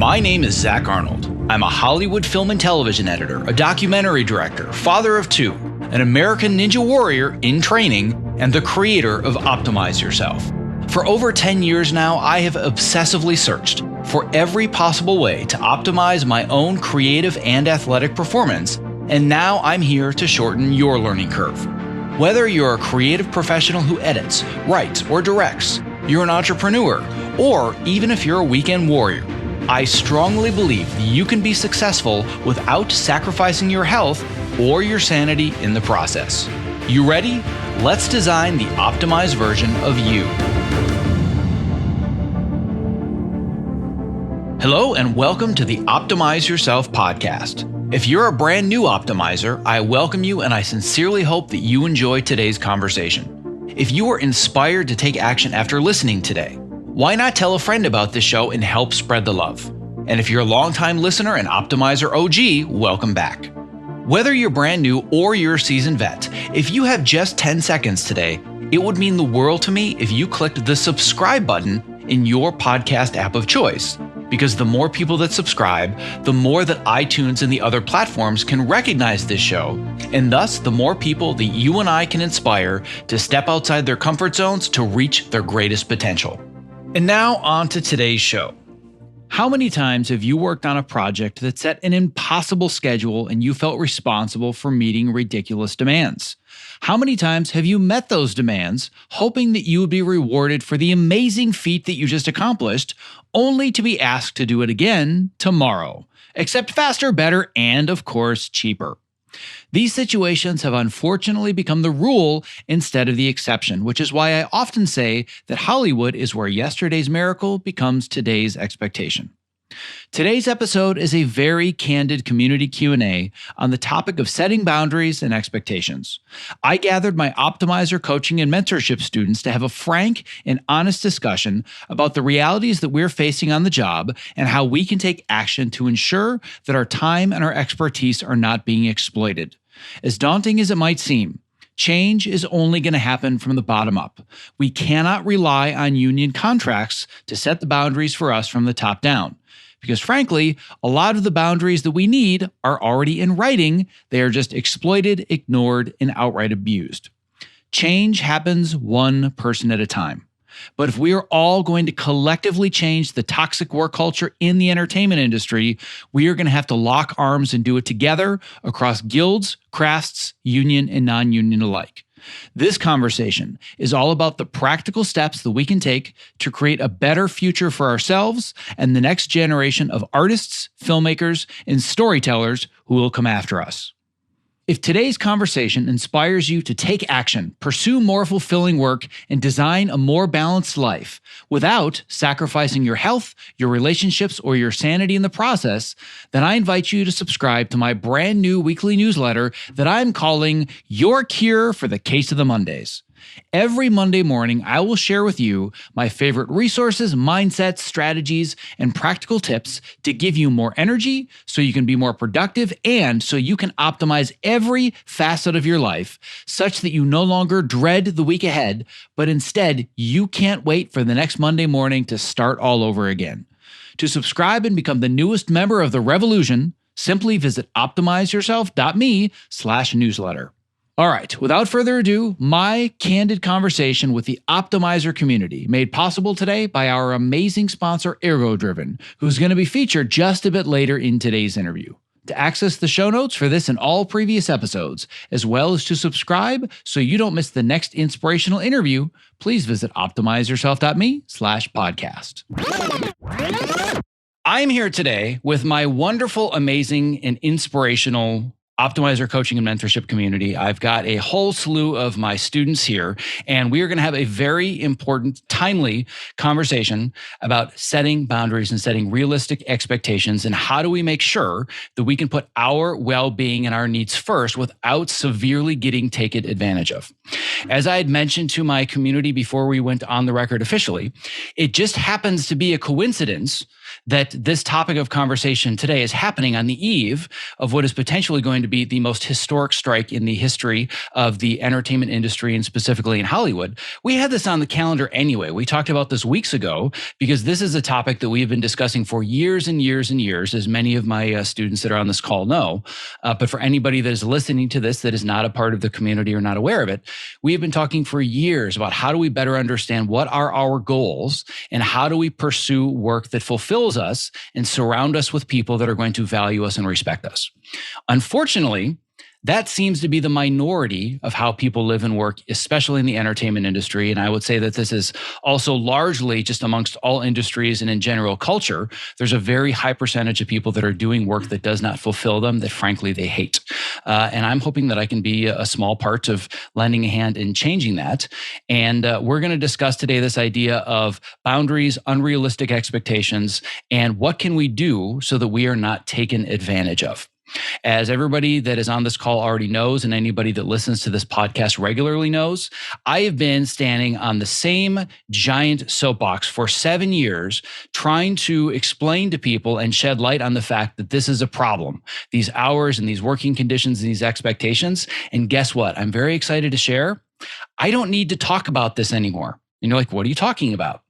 My name is Zach Arnold. I'm a Hollywood film and television editor, a documentary director, father of two, an American Ninja Warrior in training, and the creator of Optimize Yourself. For over 10 years now, I have obsessively searched for every possible way to optimize my own creative and athletic performance, and now I'm here to shorten your learning curve. Whether you're a creative professional who edits, writes, or directs, you're an entrepreneur, or even if you're a weekend warrior, I strongly believe that you can be successful without sacrificing your health or your sanity in the process. You ready? Let's design the optimized version of you. Hello and welcome to the Optimize Yourself podcast. If you're a brand new optimizer, I welcome you and I sincerely hope that you enjoy today's conversation. If you are inspired to take action after listening today, why not tell a friend about this show and help spread the love? And if you're a longtime listener and Optimizer OG, welcome back. Whether you're brand new or you're a seasoned vet, if you have just 10 seconds today, it would mean the world to me if you clicked the subscribe button in your podcast app of choice. Because the more people that subscribe, the more that iTunes and the other platforms can recognize this show, and thus the more people that you and I can inspire to step outside their comfort zones to reach their greatest potential. And now on to today's show. How many times have you worked on a project that set an impossible schedule and you felt responsible for meeting ridiculous demands? How many times have you met those demands hoping that you would be rewarded for the amazing feat that you just accomplished, only to be asked to do it again tomorrow, except faster, better, and of course, cheaper? These situations have unfortunately become the rule instead of the exception, which is why I often say that Hollywood is where yesterday's miracle becomes today's expectation. Today's episode is a very candid community Q&A on the topic of setting boundaries and expectations. I gathered my Optimizer coaching and mentorship students to have a frank and honest discussion about the realities that we're facing on the job and how we can take action to ensure that our time and our expertise are not being exploited. As daunting as it might seem, change is only going to happen from the bottom up. We cannot rely on union contracts to set the boundaries for us from the top down. Because frankly, a lot of the boundaries that we need are already in writing. They are just exploited, ignored, and outright abused. Change happens one person at a time. But if we are all going to collectively change the toxic work culture in the entertainment industry, we are going to have to lock arms and do it together across guilds, crafts, union, and non-union alike. This conversation is all about the practical steps that we can take to create a better future for ourselves and the next generation of artists, filmmakers, and storytellers who will come after us. If today's conversation inspires you to take action, pursue more fulfilling work, and design a more balanced life without sacrificing your health, your relationships, or your sanity in the process, then I invite you to subscribe to my brand new weekly newsletter that I'm calling Your Cure for the Case of the Mondays. Every Monday morning, I will share with you my favorite resources, mindsets, strategies, and practical tips to give you more energy so you can be more productive and so you can optimize every facet of your life such that you no longer dread the week ahead, but instead you can't wait for the next Monday morning to start all over again. To subscribe and become the newest member of the revolution, simply visit optimizeyourself.me/newsletter. All right, without further ado, my candid conversation with the Optimizer community, made possible today by our amazing sponsor, ErgoDriven, who's going to be featured just a bit later in today's interview. To access the show notes for this and all previous episodes, as well as to subscribe so you don't miss the next inspirational interview, please visit optimizeyourself.me/podcast. I'm here today with my wonderful, amazing, and inspirational Optimizer coaching and mentorship community. I've got a whole slew of my students here, and we are going to have a very important, timely conversation about setting boundaries and setting realistic expectations, and how do we make sure that we can put our well-being and our needs first without severely getting taken advantage of. As I had mentioned to my community before we went on the record officially, it just happens to be a coincidence that this topic of conversation today is happening on the eve of what is potentially going to be the most historic strike in the history of the entertainment industry and specifically in Hollywood. We had this on the calendar anyway. We talked about this weeks ago because this is a topic that we've been discussing for years and years and years, as many of my students that are on this call know. But for anybody that is listening to this that is not a part of the community or not aware of it, we have been talking for years about how do we better understand what are our goals and how do we pursue work that fulfills us and surround us with people that are going to value us and respect us. Unfortunately, that seems to be the minority of how people live and work, especially in the entertainment industry. And I would say that this is also largely just amongst all industries and in general culture. There's a very high percentage of people that are doing work that does not fulfill them, that frankly they hate. And I'm hoping that I can be a small part of lending a hand in changing that. And we're going to discuss today this idea of boundaries, unrealistic expectations, and what can we do so that we are not taken advantage of. As everybody that is on this call already knows, and anybody that listens to this podcast regularly knows, I have been standing on the same giant soapbox for 7 years, trying to explain to people and shed light on the fact that this is a problem, these hours and these working conditions and these expectations. And guess what? I'm very excited to share. I don't need to talk about this anymore. And you're like, what are you talking about?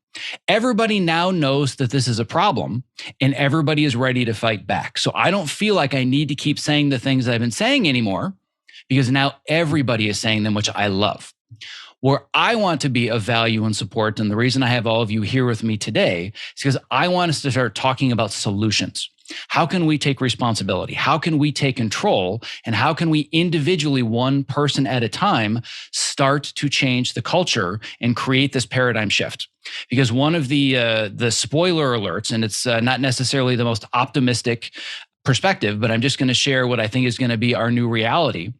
Everybody now knows that this is a problem and everybody is ready to fight back. So I don't feel like I need to keep saying the things I've been saying anymore because now everybody is saying them, which I love. Where I want to be of value and support, and the reason I have all of you here with me today is because I want us to start talking about solutions. How can we take responsibility? How can we take control? And how can we individually, one person at a time, start to change the culture and create this paradigm shift? Because one of the spoiler alerts, and it's not necessarily the most optimistic perspective, but I'm just going to share what I think is going to be our new reality.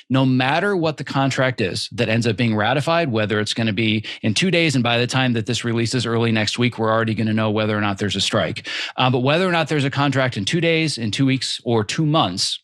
No matter what the contract is that ends up being ratified, whether it's going to be in 2 days, and by the time that this releases early next week, we're already going to know whether or not there's a strike. But whether or not there's a contract in 2 days, in 2 weeks, or 2 months,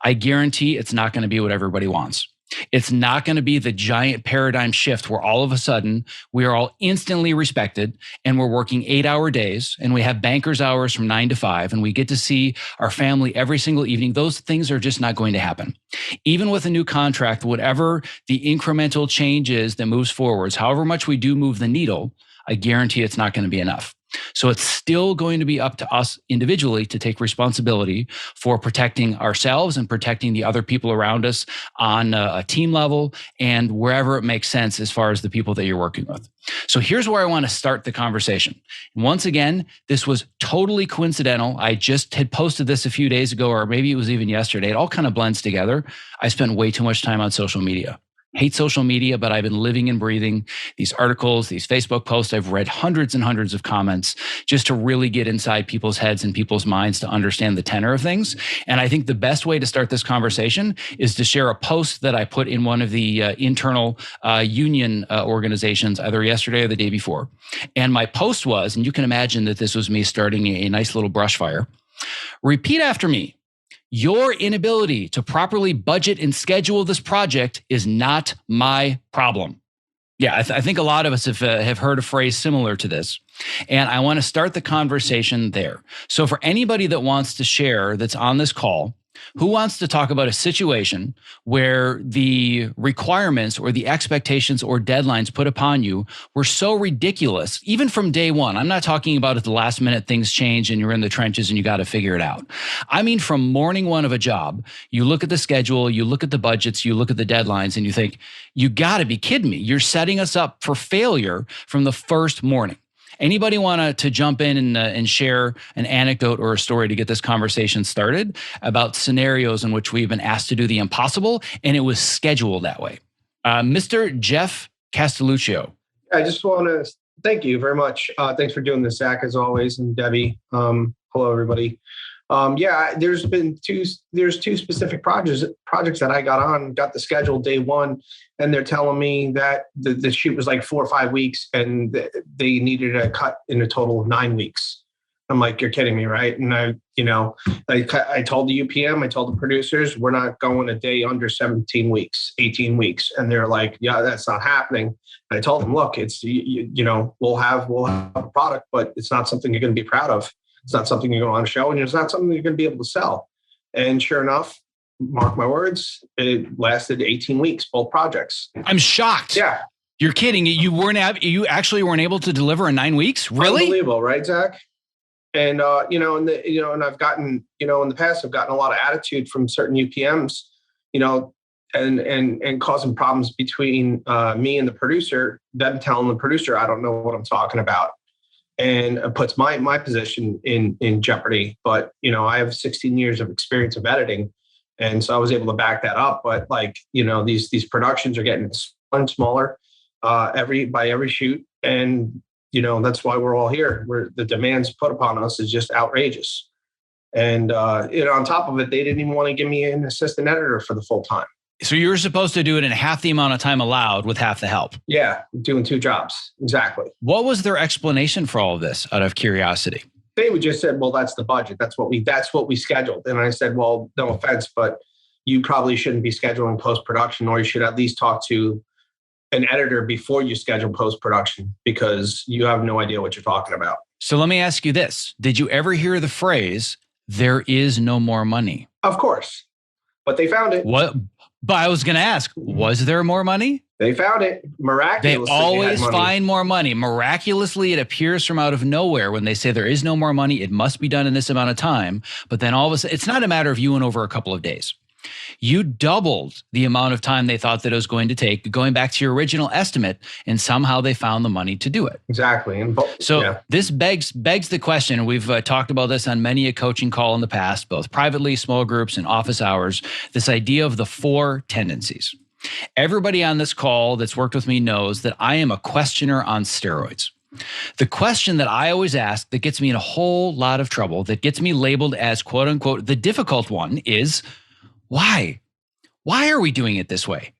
I guarantee it's not going to be what everybody wants. It's not going to be the giant paradigm shift where all of a sudden we are all instantly respected and we're working 8-hour days and we have bankers hours from 9 to 5 and we get to see our family every single evening. Those things are just not going to happen. Even with a new contract, whatever the incremental change is that moves forwards, however much we do move the needle, I guarantee it's not going to be enough. So it's still going to be up to us individually to take responsibility for protecting ourselves and protecting the other people around us on a team level and wherever it makes sense as far as the people that you're working with. So here's where I want to start the conversation. And once again, this was totally coincidental. I just had posted this a few days ago, or maybe it was even yesterday. It all kind of blends together. I spent way too much time on social media. Hate social media, but I've been living and breathing these articles, these Facebook posts. I've read hundreds and hundreds of comments just to really get inside people's heads and people's minds to understand the tenor of things. And I think the best way to start this conversation is to share a post that I put in one of the internal union organizations either yesterday or the day before. And my post was, and you can imagine that this was me starting a nice little brush fire. Repeat after me. Your inability to properly budget and schedule this project is not my problem. Yeah, I think a lot of us have heard a phrase similar to this. And I want to start the conversation there. So for anybody that wants to share that's on this call, who wants to talk about a situation where the requirements or the expectations or deadlines put upon you were so ridiculous, even from day one? I'm not talking about at the last minute things change and you're in the trenches and you got to figure it out. I mean, from morning one of a job, you look at the schedule, you look at the budgets, you look at the deadlines, and you think, you got to be kidding me. You're setting us up for failure from the first morning. Anybody want to jump in and share an anecdote or a story to get this conversation started about scenarios in which we've been asked to do the impossible and it was scheduled that way? Mr. Jeff Castelluccio. I just want to thank you very much. Thanks for doing this, Zach, as always, and Debbie. Hello, everybody. There's two specific projects that I got the schedule day one, and they're telling me that the shoot was like 4 or 5 weeks and they needed a cut in a total of 9 weeks. I'm like, you're kidding me, right? And I told the UPM, I told the producers, we're not going a day under 17 weeks, 18 weeks. And they're like, yeah, that's not happening. And I told them, look, it's, we'll have a product, but it's not something you're going to be proud of. It's not something you're going to want to show, and it's not something you're going to be able to sell. And sure enough, mark my words, it lasted 18 weeks, both projects. I'm shocked. Yeah. You're kidding. You actually weren't able to deliver in 9 weeks? Really? Unbelievable, right, Zach? And, and I've gotten, in the past, I've gotten a lot of attitude from certain UPMs, and causing problems between me and the producer, them telling the producer, I don't know what I'm talking about. And it puts my position in jeopardy. But, I have 16 years of experience of editing. And so I was able to back that up. But these productions are getting smaller and smaller by every shoot. And, that's why we're all here. Where the demands put upon us is just outrageous. And, on top of it, they didn't even want to give me an assistant editor for the full time. So you were supposed to do it in half the amount of time allowed with half the help. Yeah, doing 2 jobs. Exactly. What was their explanation for all of this, out of curiosity? They would just said, well, that's the budget. That's what we scheduled. And I said, well, no offense, but you probably shouldn't be scheduling post-production, or you should at least talk to an editor before you schedule post-production, because you have no idea what you're talking about. So let me ask you this. Did you ever hear the phrase, there is no more money? Of course. But they found it. What? But I was going to ask, was there more money? They found it. Miraculously. They always find more money. Miraculously, it appears from out of nowhere when they say there is no more money. It must be done in this amount of time. But then all of a sudden, it's not a matter of you went over a couple of days. You doubled the amount of time they thought that it was going to take, going back to your original estimate, and somehow they found the money to do it. Exactly. This begs the question, and we've talked about this on many a coaching call in the past, both privately, small groups, and office hours, this idea of the 4 tendencies. Everybody on this call that's worked with me knows that I am a questioner on steroids. The question that I always ask that gets me in a whole lot of trouble, that gets me labeled as quote unquote the difficult one, is why? Why are we doing it this way?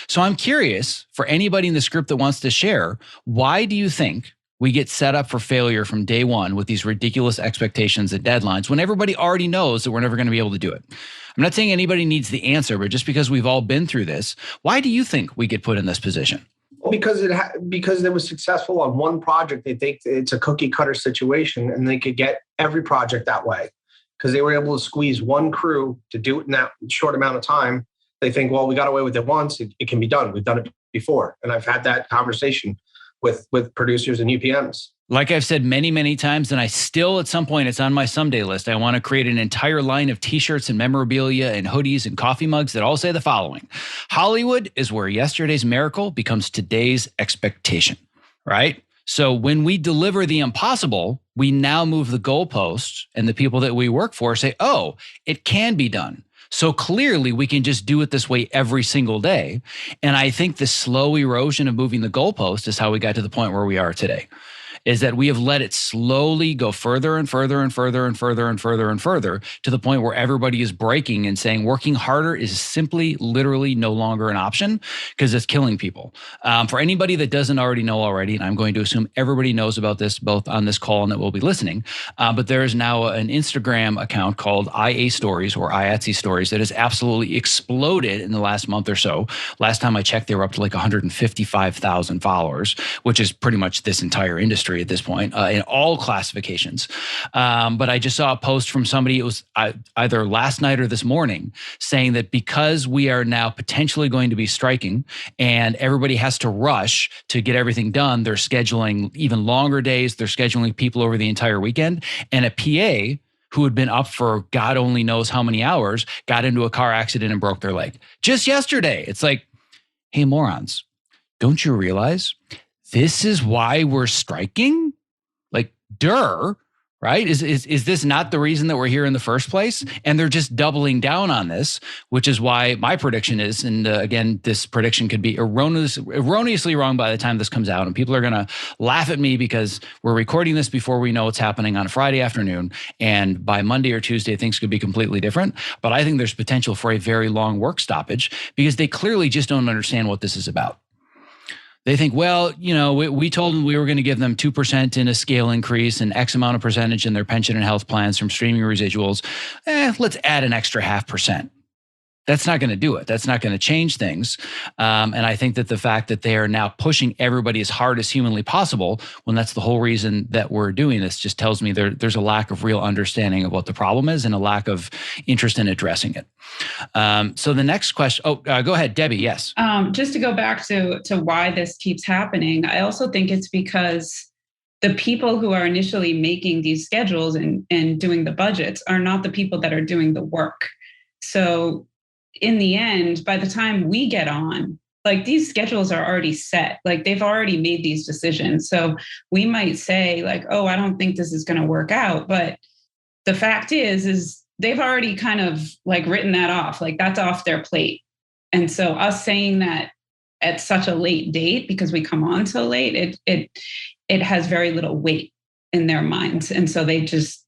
So I'm curious, for anybody in this group that wants to share, why do you think we get set up for failure from day one with these ridiculous expectations and deadlines when everybody already knows that we're never going to be able to do it? I'm not saying anybody needs the answer, but just because we've all been through this, why do you think we get put in this position? Well, because it was successful on one project. They think it's a cookie cutter situation, and they could get every project that way because they were able to squeeze one crew to do it in that short amount of time. They think, well, we got away with it once. It can be done. We've done it before. And I've had that conversation with producers and UPMs. Like I've said many, many times, and I still, at some point, it's on my someday list. I want to create an entire line of t-shirts and memorabilia and hoodies and coffee mugs that all say the following: Hollywood is where yesterday's miracle becomes today's expectation, right? So when we deliver the impossible, we now move the goalposts, and the people that we work for say, oh, it can be done. So clearly we can just do it this way every single day. And I think the slow erosion of moving the goalpost is how we got to the point where we are today. Is that we have let it slowly go further and further and further and further and further and further to the point where everybody is breaking and saying working harder is simply, literally no longer an option because it's killing people. For anybody that doesn't already know already, and I'm going to assume everybody knows about this both on this call and that will be listening, but there is now an Instagram account called IA Stories or IATSE Stories that has absolutely exploded in the last month or so. Last time I checked, they were up to like 155,000 followers, which is pretty much this entire industry at this point in all classifications. But I just saw a post from somebody, it was either last night or this morning, saying that because we are now potentially going to be striking and everybody has to rush to get everything done, they're scheduling even longer days. They're scheduling people over the entire weekend. And a PA who had been up for God only knows how many hours got into a car accident and broke their leg just yesterday. It's like, hey, morons, don't you realize this is why we're striking? Like, right? Is this not the reason that we're here in the first place? And they're just doubling down on this, which is why my prediction is, and again, this prediction could be erroneously wrong by the time this comes out. And people are going to laugh at me because we're recording this before we know what's happening on a Friday afternoon. And by Monday or Tuesday, things could be completely different. But I think there's potential for a very long work stoppage because they clearly just don't understand what this is about. They think, well, we told them we were going to give them 2% in a scale increase and X amount of percentage in their pension and health plans from streaming residuals. Let's add an extra 0.5%. That's not going to do it. That's not going to change things. And I think that the fact that they are now pushing everybody as hard as humanly possible, when that's the whole reason that we're doing this, just tells me there's a lack of real understanding of what the problem is and a lack of interest in addressing it. So the next question, go ahead, Debbie, yes. Just to go back to why this keeps happening, I also think it's because the people who are initially making these schedules and doing the budgets are not the people that are doing the work. So in the end, by the time we get on, like these schedules are already set, like they've already made these decisions. So we might say like, oh, I don't think this is going to work out. But the fact is they've already kind of like written that off, like that's off their plate. And so us saying that at such a late date, because we come on so late, it has very little weight in their minds. And so they just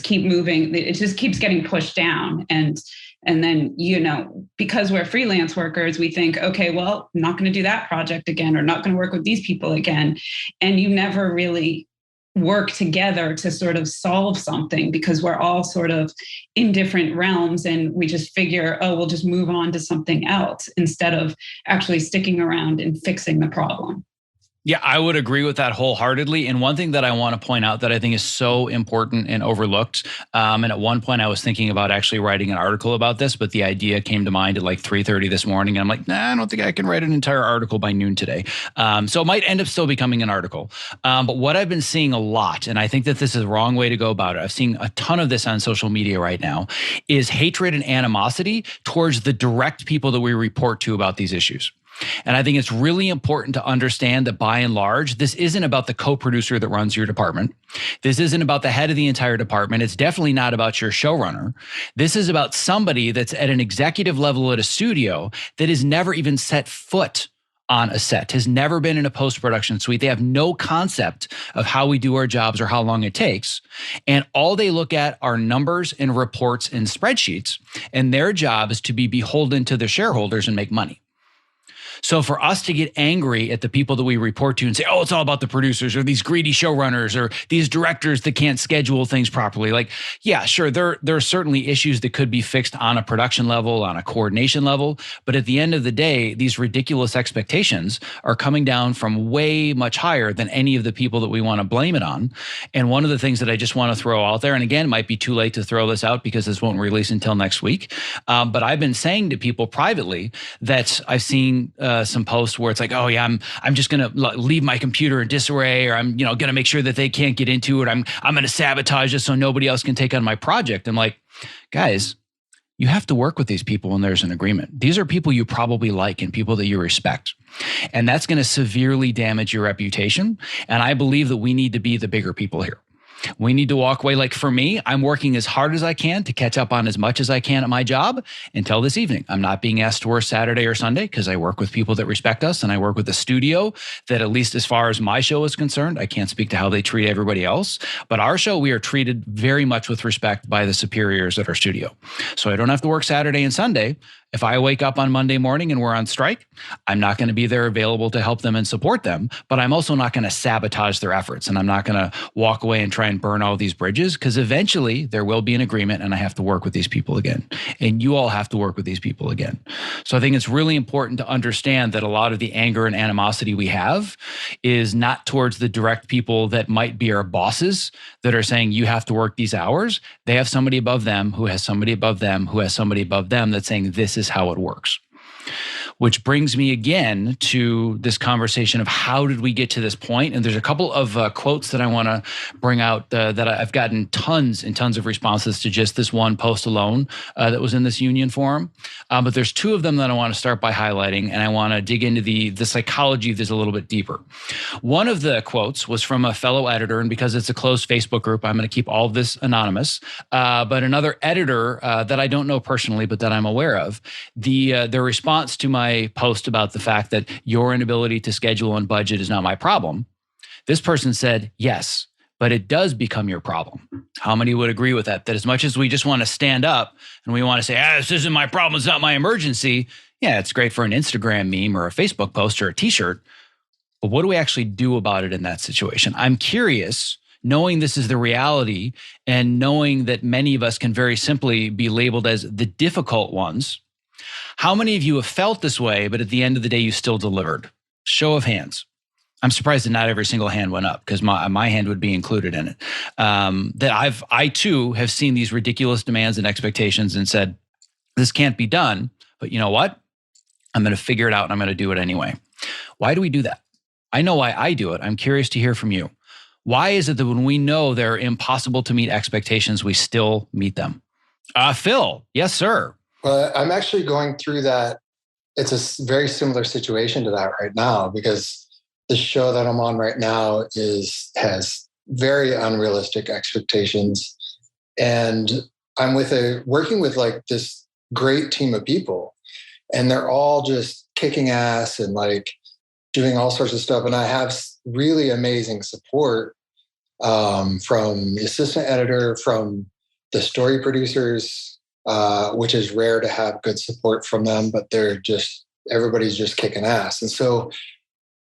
keep moving. It just keeps getting pushed down. And then, because we're freelance workers, we think, okay, well, I'm not going to do that project again, or not going to work with these people again. And you never really work together to sort of solve something, because we're all sort of in different realms, and we just figure, oh, we'll just move on to something else instead of actually sticking around and fixing the problem. Yeah, I would agree with that wholeheartedly. And one thing that I want to point out that I think is so important and overlooked, and at one point I was thinking about actually writing an article about this, but the idea came to mind at like 3:30 this morning. And I'm like, nah, I don't think I can write an entire article by noon today. So it might end up still becoming an article. But what I've been seeing a lot, and I think that this is the wrong way to go about it, I've seen a ton of this on social media right now, is hatred and animosity towards the direct people that we report to about these issues. And I think it's really important to understand that by and large, this isn't about the co-producer that runs your department. This isn't about the head of the entire department. It's definitely not about your showrunner. This is about somebody that's at an executive level at a studio that has never even set foot on a set, has never been in a post-production suite. They have no concept of how we do our jobs or how long it takes. And all they look at are numbers and reports and spreadsheets. And their job is to be beholden to their shareholders and make money. So for us to get angry at the people that we report to and say, oh, it's all about the producers or these greedy showrunners or these directors that can't schedule things properly. Like, yeah, sure, there are certainly issues that could be fixed on a production level, on a coordination level. But at the end of the day, these ridiculous expectations are coming down from way much higher than any of the people that we want to blame it on. And one of the things that I just want to throw out there, and again, it might be too late to throw this out because this won't release until next week. But I've been saying to people privately that I've seen some posts where it's like, oh yeah, I'm just going to leave my computer in disarray, or I'm going to make sure that they can't get into it. I'm going to sabotage it so nobody else can take on my project. I'm like, guys, you have to work with these people when there's an agreement. These are people you probably like and people that you respect. And that's going to severely damage your reputation. And I believe that we need to be the bigger people here. We need to walk away. Like for me, I'm working as hard as I can to catch up on as much as I can at my job until this evening. I'm not being asked to work Saturday or Sunday because I work with people that respect us, and I work with a studio that, at least as far as my show is concerned, I can't speak to how they treat everybody else, but our show, we are treated very much with respect by the superiors at our studio. So I don't have to work Saturday and Sunday. If I wake up on Monday morning and we're on strike, I'm not going to be there available to help them and support them, but I'm also not going to sabotage their efforts, and I'm not going to walk away and try and burn all these bridges, because eventually there will be an agreement and I have to work with these people again. And you all have to work with these people again. So I think it's really important to understand that a lot of the anger and animosity we have is not towards the direct people that might be our bosses that are saying you have to work these hours. They have somebody above them who has somebody above them who has somebody above them that's saying this is how it works. Which brings me again to this conversation of how did we get to this point? And there's a couple of quotes that I want to bring out that I've gotten tons and tons of responses to just this one post alone that was in this union forum. But there's two of them that I want to start by highlighting, and I want to dig into the psychology of this a little bit deeper. One of the quotes was from a fellow editor, and because it's a closed Facebook group, I'm going to keep all of this anonymous. But another editor that I don't know personally, but that I'm aware of, their response to my post about the fact that your inability to schedule and budget is not my problem. This person said, yes, but it does become your problem. How many would agree with that? That as much as we just want to stand up and we want to say, this isn't my problem, it's not my emergency. Yeah, it's great for an Instagram meme or a Facebook post or a t-shirt. But what do we actually do about it in that situation? I'm curious, knowing this is the reality and knowing that many of us can very simply be labeled as the difficult ones. How many of you have felt this way, but at the end of the day, you still delivered? Show of hands. I'm surprised that not every single hand went up, because my hand would be included in it. I too have seen these ridiculous demands and expectations and said, this can't be done, but you know what? I'm going to figure it out and I'm going to do it anyway. Why do we do that? I know why I do it. I'm curious to hear from you. Why is it that when we know they're impossible to meet expectations, we still meet them? Phil, yes, sir. Well, I'm actually going through that. It's a very similar situation to that right now, because the show that I'm on right now has very unrealistic expectations. And I'm working with like this great team of people, and they're all just kicking ass and like doing all sorts of stuff. And I have really amazing support from the assistant editor, from the story producers, which is rare to have good support from them, but everybody's just kicking ass. And so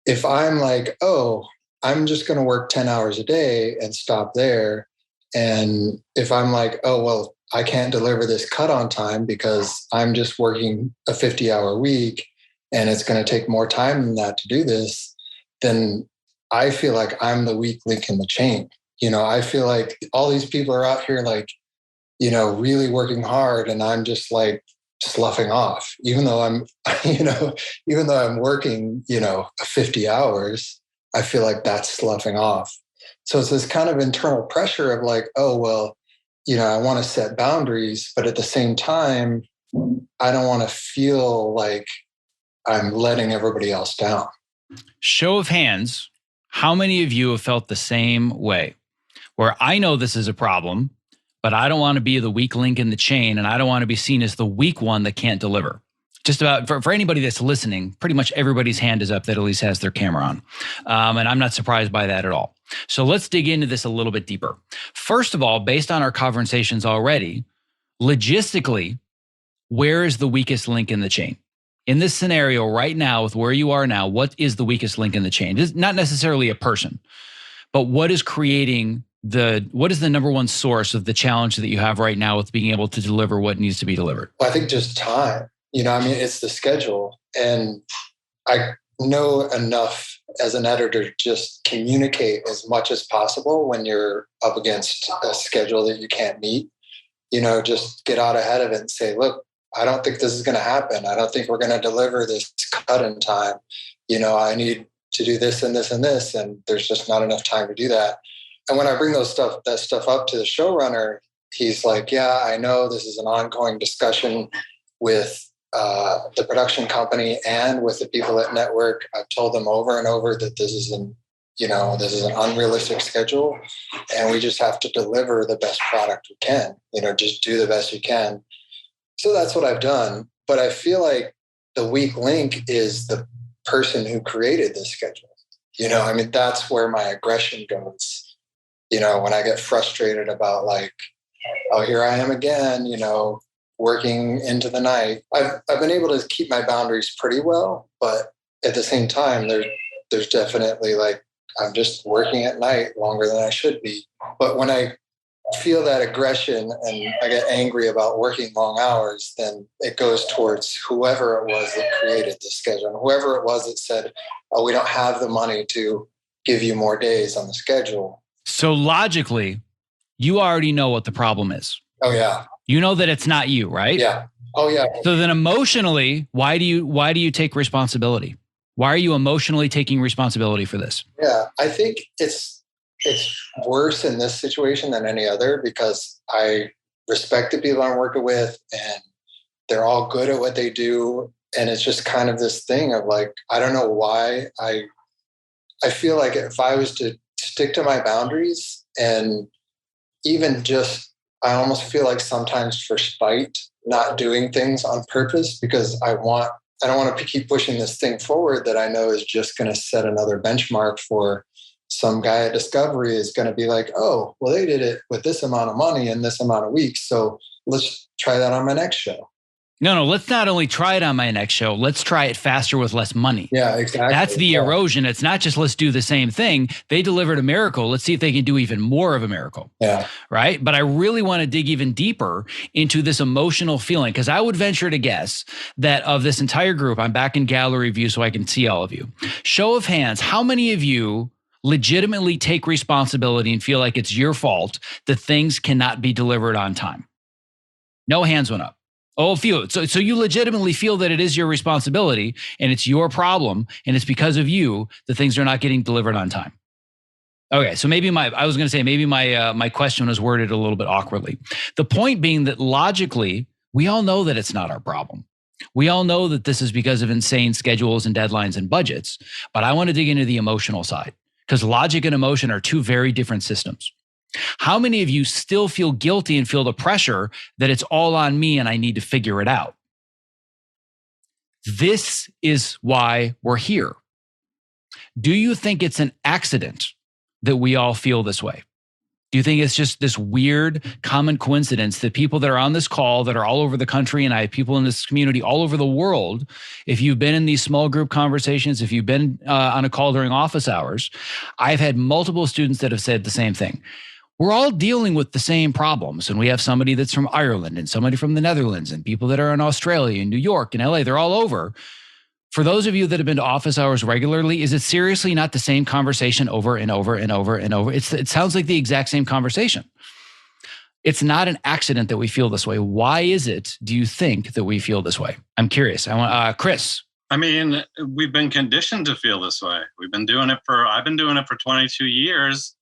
if I'm like, oh, I'm just going to work 10 hours a day and stop there. And if I'm like, oh, well, I can't deliver this cut on time because I'm just working a 50-hour week and it's going to take more time than that to do this, then I feel like I'm the weak link in the chain. I feel like all these people are out here like, really working hard, and I'm just like sloughing off, even though I'm working, 50 hours, I feel like that's sloughing off. So it's this kind of internal pressure of like, oh, well, I want to set boundaries, but at the same time, I don't want to feel like I'm letting everybody else down. Show of hands, how many of you have felt the same way? Where I know this is a problem, but I don't want to be the weak link in the chain, and I don't want to be seen as the weak one that can't deliver. Just about for anybody that's listening, pretty much everybody's hand is up that at least has their camera on. And I'm not surprised by that at all. So let's dig into this a little bit deeper. First of all, based on our conversations already, logistically, where is the weakest link in the chain? In this scenario right now, with where you are now, what is the weakest link in the chain? It's not necessarily a person, but what is creating what is the number one source of the challenge that you have right now with being able to deliver what needs to be delivered? Well, I think just time. It's the schedule. And I know enough as an editor to just communicate as much as possible when you're up against a schedule that you can't meet. Just get out ahead of it and say, look, I don't think this is going to happen. I don't think we're going to deliver this cut in time. I need to do this and this and this, and there's just not enough time to do that. And when I bring that stuff up to the showrunner, he's like, yeah, I know this is an ongoing discussion with the production company and with the people at network. I've told them over and over that this is an unrealistic schedule, and we just have to deliver the best product we can, just do the best you can. So that's what I've done. But I feel like the weak link is the person who created this schedule. That's where my aggression goes. When I get frustrated about like, oh, here I am again, working into the night. I've been able to keep my boundaries pretty well, but at the same time, there's definitely like, I'm just working at night longer than I should be. But when I feel that aggression and I get angry about working long hours, then it goes towards whoever it was that created the schedule, and whoever it was that said, oh, we don't have the money to give you more days on the schedule. So logically, you already know what the problem is. Oh, yeah. You know that it's not you, right? Yeah. Oh, yeah. So then emotionally, why do you take responsibility? Why are you emotionally taking responsibility for this? Yeah, I think it's worse in this situation than any other, because I respect the people I'm working with and they're all good at what they do. And it's just kind of this thing of like, I don't know why I feel like if I was to stick to my boundaries, and even just, I almost feel like sometimes for spite, not doing things on purpose, because I don't want to keep pushing this thing forward that I know is just going to set another benchmark for some guy at Discovery is going to be like, oh, well, they did it with this amount of money and this amount of weeks, so let's try that on my next show. No, let's not only try it on my next show, let's try it faster with less money. Yeah, exactly. That's the erosion. It's not just let's do the same thing. They delivered a miracle. Let's see if they can do even more of a miracle. Yeah. Right. But I really want to dig even deeper into this emotional feeling, because I would venture to guess that of this entire group, I'm back in gallery view so I can see all of you. Show of hands, how many of you legitimately take responsibility and feel like it's your fault that things cannot be delivered on time? No hands went up. Oh, feel it. So you legitimately feel that it is your responsibility and it's your problem and it's because of you that things are not getting delivered on time. Okay, so maybe my question was worded a little bit awkwardly. The point being that logically, we all know that it's not our problem. We all know that this is because of insane schedules and deadlines and budgets, but I want to dig into the emotional side, because logic and emotion are two very different systems. How many of you still feel guilty and feel the pressure that it's all on me and I need to figure it out? This is why we're here. Do you think it's an accident that we all feel this way? Do you think it's just this weird common coincidence that people that are on this call that are all over the country, and I have people in this community all over the world, if you've been in these small group conversations, if you've been on a call during office hours, I've had multiple students that have said the same thing. We're all dealing with the same problems. And we have somebody that's from Ireland and somebody from the Netherlands and people that are in Australia and New York and LA. They're all over. For those of you that have been to office hours regularly, is it seriously not the same conversation over and over and over and over? It sounds like the exact same conversation. It's not an accident that we feel this way. Why is it, do you think, that we feel this way? I'm curious. I want Chris. I mean, we've been conditioned to feel this way. I've been doing it for 22 years,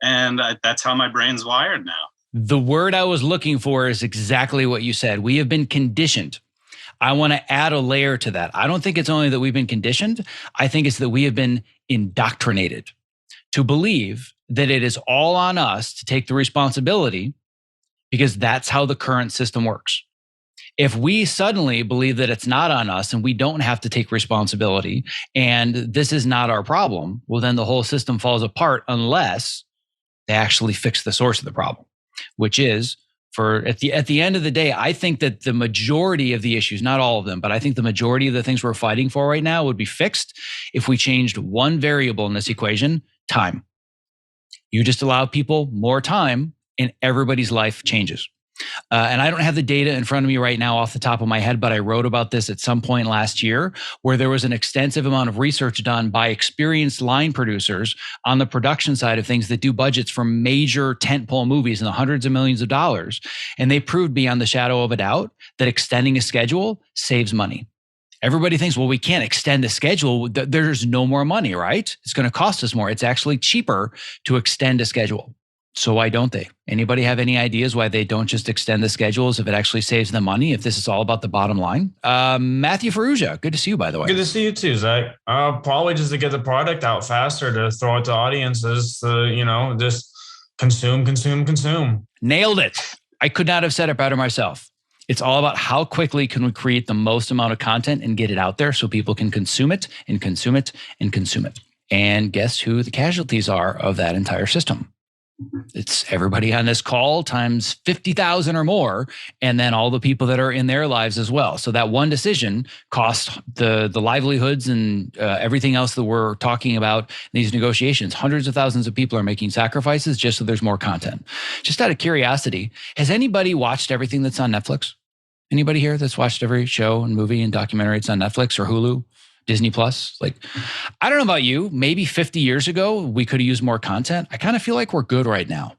and that's how my brain's wired now. The word I was looking for is exactly what you said. We have been conditioned. I want to add a layer to that. I don't think it's only that we've been conditioned. I think it's that we have been indoctrinated to believe that it is all on us to take the responsibility, because that's how the current system works. If we suddenly believe that it's not on us and we don't have to take responsibility and this is not our problem, well, then the whole system falls apart unless they actually fix the source of the problem, which is, at the end of the day, I think that the majority of the issues, not all of them, but I think the majority of the things we're fighting for right now would be fixed if we changed one variable in this equation: time. You just allow people more time and everybody's life changes. And I don't have the data in front of me right now off the top of my head, but I wrote about this at some point last year, where there was an extensive amount of research done by experienced line producers on the production side of things that do budgets for major tentpole movies in the hundreds of millions of dollars. And they proved beyond the shadow of a doubt that extending a schedule saves money. Everybody thinks, well, we can't extend the schedule. There's no more money, right? It's going to cost us more. It's actually cheaper to extend a schedule. So why don't they? Anybody have any ideas why they don't just extend the schedules if it actually saves them money, if this is all about the bottom line? Matthew Ferrugia, good to see you, by the way. Good to see you too, Zach. Probably just to get the product out faster, to throw it to audiences, just consume. Nailed it. I could not have said it better myself. It's all about how quickly can we create the most amount of content and get it out there so people can consume it and consume it and consume it. And guess who the casualties are of that entire system? It's everybody on this call times 50,000 or more, and then all the people that are in their lives as well. So that one decision costs the livelihoods and everything else that we're talking about in these negotiations. Hundreds of thousands of people are making sacrifices just so there's more content. Just out of curiosity, has anybody watched everything that's on Netflix? Anybody here that's watched every show and movie and documentary that's on Netflix or Hulu? Disney Plus? Like, I don't know about you, maybe 50 years ago, we could have used more content. I kind of feel like we're good right now.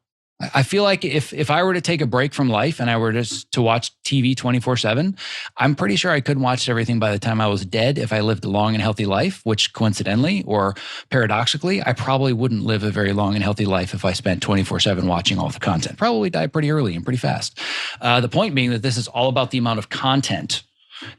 I feel like if I were to take a break from life and I were just to watch TV 24/7, I'm pretty sure I couldn't watch everything by the time I was dead. If I lived a long and healthy life, which coincidentally or paradoxically, I probably wouldn't live a very long and healthy life if I spent 24/7 watching all the content. Probably die pretty early and pretty fast. The point being that this is all about the amount of content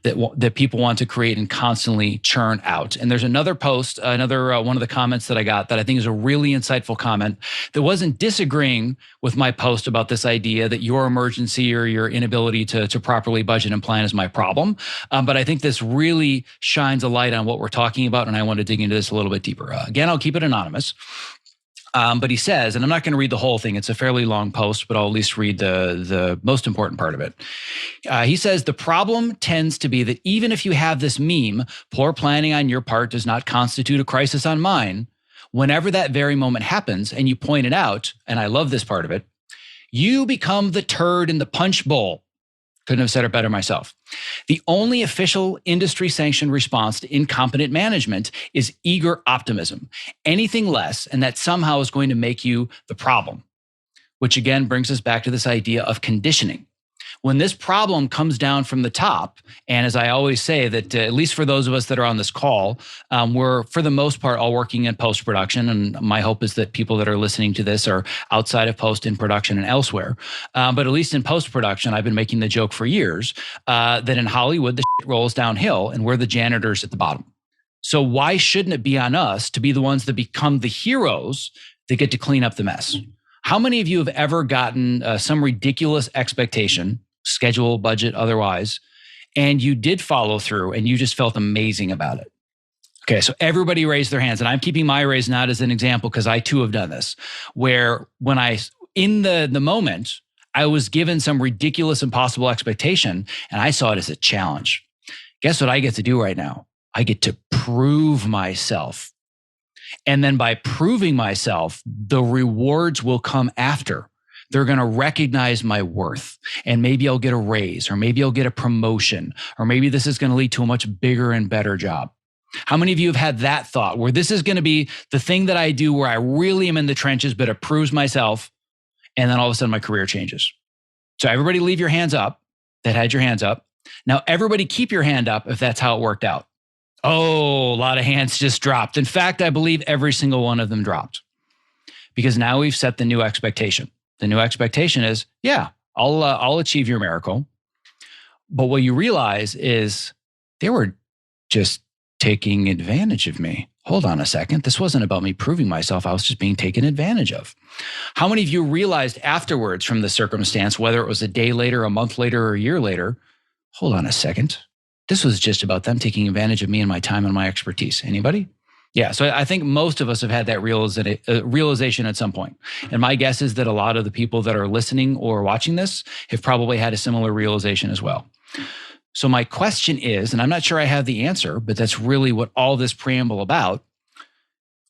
that people want to create and constantly churn out. And there's another post, one of the comments that I got that I think is a really insightful comment that wasn't disagreeing with my post about this idea that your emergency or your inability to properly budget and plan is my problem. But I think this really shines a light on what we're talking about, and I want to dig into this a little bit deeper. Again, I'll keep it anonymous. But he says, and I'm not going to read the whole thing. It's a fairly long post, but I'll at least read the most important part of it. He says, the problem tends to be that even if you have this meme, poor planning on your part does not constitute a crisis on mine. Whenever that very moment happens and you point it out, and I love this part of it, you become the turd in the punch bowl. Couldn't have said it better myself. The only official industry sanctioned response to incompetent management is eager optimism. Anything less, and that somehow is going to make you the problem, which again brings us back to this idea of conditioning. When this problem comes down from the top, and as I always say that at least for those of us that are on this call, we're for the most part all working in post-production. And my hope is that people that are listening to this are outside of post in production and elsewhere. But at least in post-production, I've been making the joke for years that in Hollywood, the shit rolls downhill and we're the janitors at the bottom. So why shouldn't it be on us to be the ones that become the heroes that get to clean up the mess? How many of you have ever gotten some ridiculous expectation, schedule, budget, otherwise, and you did follow through and you just felt amazing about it? Okay, so everybody raised their hands, and I'm keeping my raise not as an example because I too have done this, where when in the moment, I was given some ridiculous, impossible expectation and I saw it as a challenge. Guess what I get to do right now? I get to prove myself. And then by proving myself, the rewards will come after. They're going to recognize my worth, and maybe I'll get a raise, or maybe I'll get a promotion, or maybe this is going to lead to a much bigger and better job. How many of you have had that thought where this is going to be the thing that I do where I really am in the trenches, but it proves myself, and then all of a sudden my career changes? So everybody leave your hands up that had your hands up. Now everybody keep your hand up if that's how it worked out. Oh, a lot of hands just dropped. In fact, I believe every single one of them dropped because now we've set the new expectation. The new expectation is, yeah, I'll achieve your miracle. But what you realize is they were just taking advantage of me. Hold on a second. This wasn't about me proving myself. I was just being taken advantage of. How many of you realized afterwards from the circumstance, whether it was a day later, a month later, or a year later, hold on a second. This was just about them taking advantage of me and my time and my expertise. Anybody? Yeah. So I think most of us have had that realization at some point. And my guess is that a lot of the people that are listening or watching this have probably had a similar realization as well. So my question is, and I'm not sure I have the answer, but that's really what all this preamble about.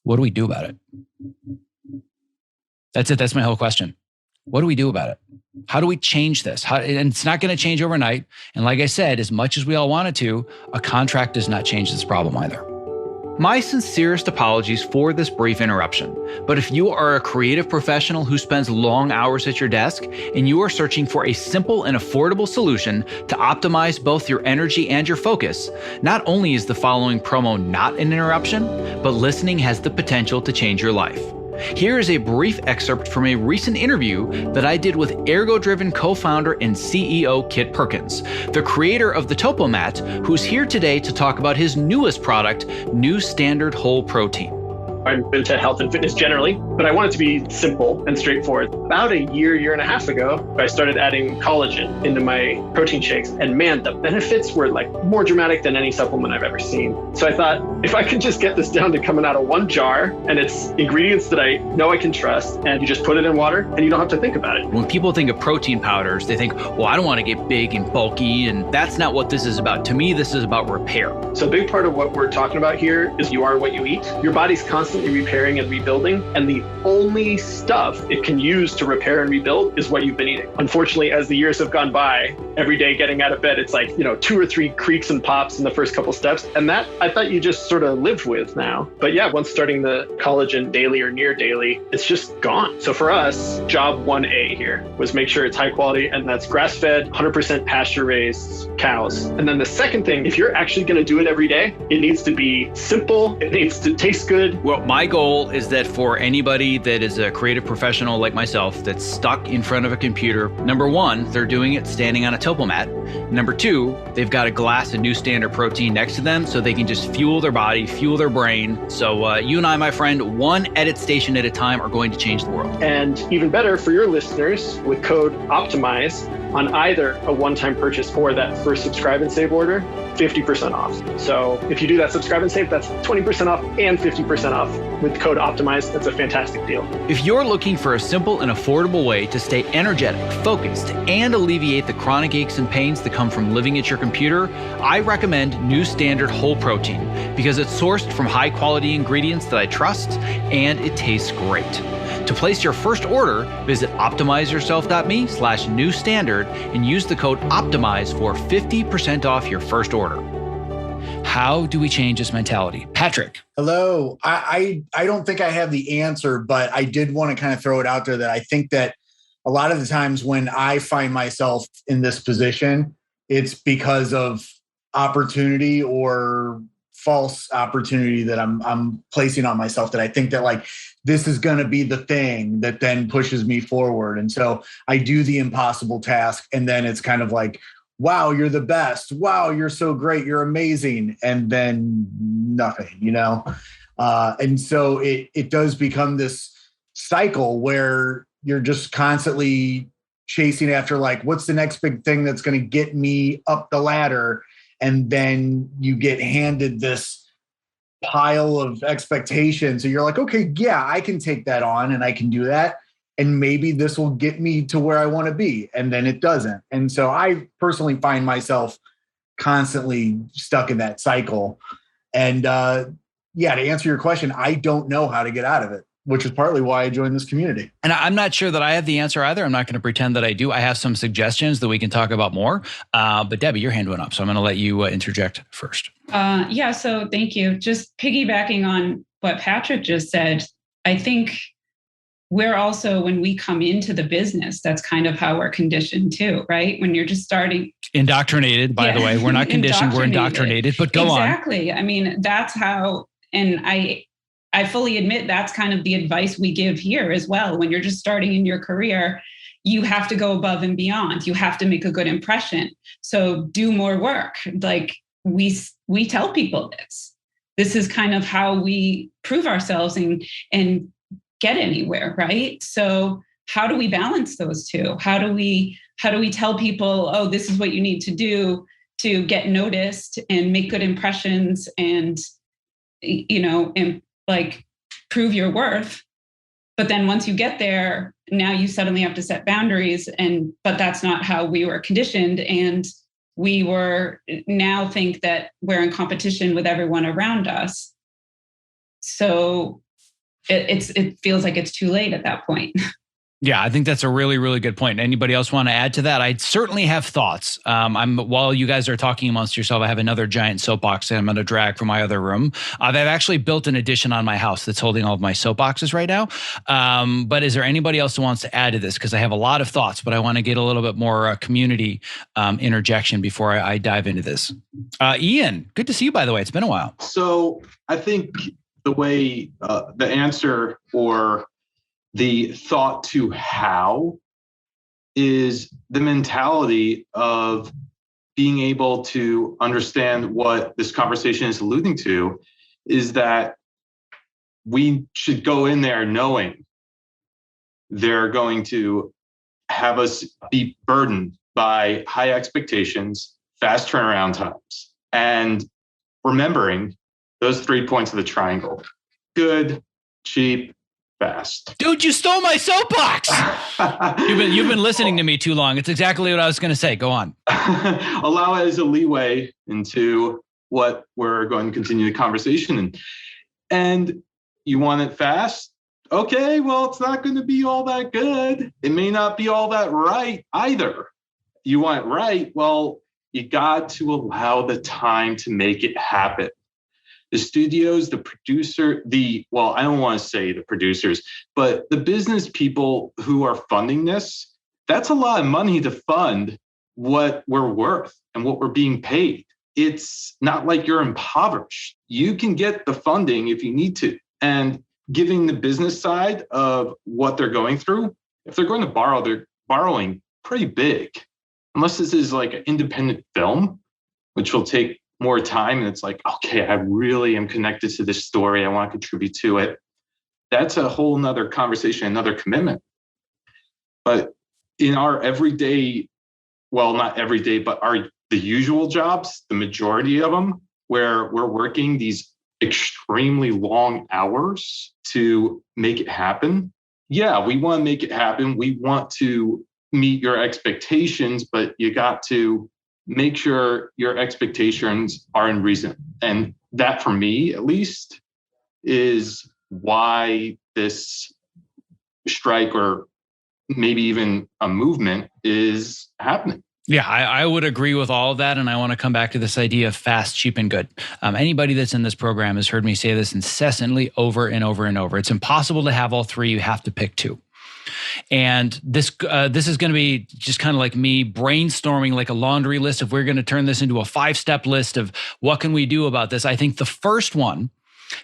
What do we do about it? That's it. That's my whole question. What do we do about it? How do we change this? And it's not going to change overnight. And like I said, as much as we all want it to, a contract does not change this problem either. My sincerest apologies for this brief interruption, but if you are a creative professional who spends long hours at your desk and you are searching for a simple and affordable solution to optimize both your energy and your focus, not only is the following promo not an interruption, but listening has the potential to change your life. Here is a brief excerpt from a recent interview that I did with Ergo-Driven co-founder and CEO Kit Perkins, the creator of the Topomat, who's here today to talk about his newest product, New Standard Whole Protein. I'm into health and fitness generally, but I want it to be simple and straightforward. About a year and a half ago, I started adding collagen into my protein shakes. And man, the benefits were like more dramatic than any supplement I've ever seen. So I thought, if I can just get this down to coming out of one jar and it's ingredients that I know I can trust, and you just put it in water and you don't have to think about it. When people think of protein powders, they think, well, I don't want to get big and bulky. And that's not what this is about. To me, this is about repair. So a big part of what we're talking about here is you are what you eat. Your body's constantly repairing and rebuilding, and the only stuff it can use to repair and rebuild is what you've been eating. Unfortunately, as the years have gone by, every day getting out of bed, it's like, 2 or 3 creaks and pops in the first couple steps. And that I thought you just sort of lived with now. But yeah, once starting the collagen daily or near daily, it's just gone. So for us, job 1A here was make sure it's high quality, and that's grass-fed, 100% pasture-raised cows. And then the second thing, if you're actually going to do it every day, it needs to be simple. It needs to taste good. Well, my goal is that for anybody that is a creative professional like myself that's stuck in front of a computer, number one, they're doing it standing on a Topomat. Number two, they've got a glass of New Standard Protein next to them so they can just fuel their body, fuel their brain. So you and I, my friend, one edit station at a time are going to change the world. And even better for your listeners, with code OPTIMIZE on either a one-time purchase or that first subscribe and save order, 50% off. So if you do that subscribe and save, that's 20% off and 50% off with code OPTIMIZE. That's a fantastic deal. If you're looking for a simple and affordable way to stay energetic, focused, and alleviate the chronic aches and pains that come from living at your computer, I recommend New Standard Whole Protein because it's sourced from high-quality ingredients that I trust, and it tastes great. To place your first order, visit optimizeyourself.me/newstandard and use the code OPTIMIZE for 50% off your first order. How do we change this mentality? Patrick. Hello. I don't think I have the answer, but I did want to kind of throw it out there that I think that a lot of the times when I find myself in this position, it's because of opportunity or false opportunity that I'm placing on myself, that I think that like this is going to be the thing that then pushes me forward. And so I do the impossible task, and then it's kind of like, wow, you're the best. Wow, you're so great. You're amazing. And then nothing, you know? And so it does become this cycle where you're just constantly chasing after like, what's the next big thing that's going to get me up the ladder? And then you get handed this pile of expectations. So you're like, okay, yeah, I can take that on and I can do that. And maybe this will get me to where I want to be. And then it doesn't. And so I personally find myself constantly stuck in that cycle. And to answer your question, I don't know how to get out of it, which is partly why I joined this community. And I'm not sure that I have the answer either. I'm not going to pretend that I do. I have some suggestions that we can talk about more. But Debbie, your hand went up. So I'm going to let you interject first. So thank you. Just piggybacking on what Patrick just said, I think we're also, when we come into the business, that's kind of how we're conditioned too, right? When you're just starting. Indoctrinated, by the way. We're not conditioned, we're indoctrinated, but go on. Exactly. I mean, that's how, and I fully admit that's kind of the advice we give here as well. When you're just starting in your career, you have to go above and beyond. You have to make a good impression. So do more work. Like we tell people this. This is kind of how we prove ourselves and get anywhere, right? So how do we balance those two? How do we tell people, oh, this is what you need to do to get noticed and make good impressions and, you know, and like prove your worth. But then once you get there, now you suddenly have to set boundaries, but that's not how we were conditioned. And we now think that we're in competition with everyone around us. So it feels like it's too late at that point. Yeah, I think that's a really, really good point. Anybody else want to add to that? I certainly have thoughts. While you guys are talking amongst yourself, I have another giant soapbox that I'm going to drag from my other room. I've actually built an addition on my house that's holding all of my soapboxes right now. But is there anybody else who wants to add to this? Because I have a lot of thoughts, but I want to get a little bit more community interjection before I dive into this. Ian, good to see you, by the way. It's been a while. So I think the way the answer or the thought to how is the mentality of being able to understand what this conversation is alluding to, is that we should go in there knowing they're going to have us be burdened by high expectations, fast turnaround times, and remembering those 3 points of the triangle: good, cheap, fast. Dude, you stole my soapbox. You've been listening to me too long. It's exactly what I was going to say. Go on. Allow it as a leeway into what we're going to continue the conversation in. And you want it fast? Okay, well, it's not going to be all that good. It may not be all that right either. You want it right? Well, you got to allow the time to make it happen. The studios, the producer, I don't want to say the producers, but the business people who are funding this, that's a lot of money to fund what we're worth and what we're being paid. It's not like you're impoverished. You can get the funding if you need to. And giving the business side of what they're going through, if they're going to borrow, they're borrowing pretty big. Unless this is like an independent film, which will take more time, and it's like, okay, I really am connected to this story. I want to contribute to it. That's a whole nother conversation, another commitment. But in our everyday, well, not every day, but the usual jobs, the majority of them, where we're working these extremely long hours to make it happen. Yeah, we want to make it happen. We want to meet your expectations, but you got to make sure your expectations are in reason. And that, for me at least, is why this strike, or maybe even a movement, is happening. Yeah, I would agree with all of that. And I want to come back to this idea of fast, cheap, and good. Anybody that's in this program has heard me say this incessantly over and over and over. It's impossible to have all three. You have to pick two. And this is going to be just kind of like me brainstorming like a laundry list. If we're going to turn this into a 5-step list of what can we do about this, I think the first one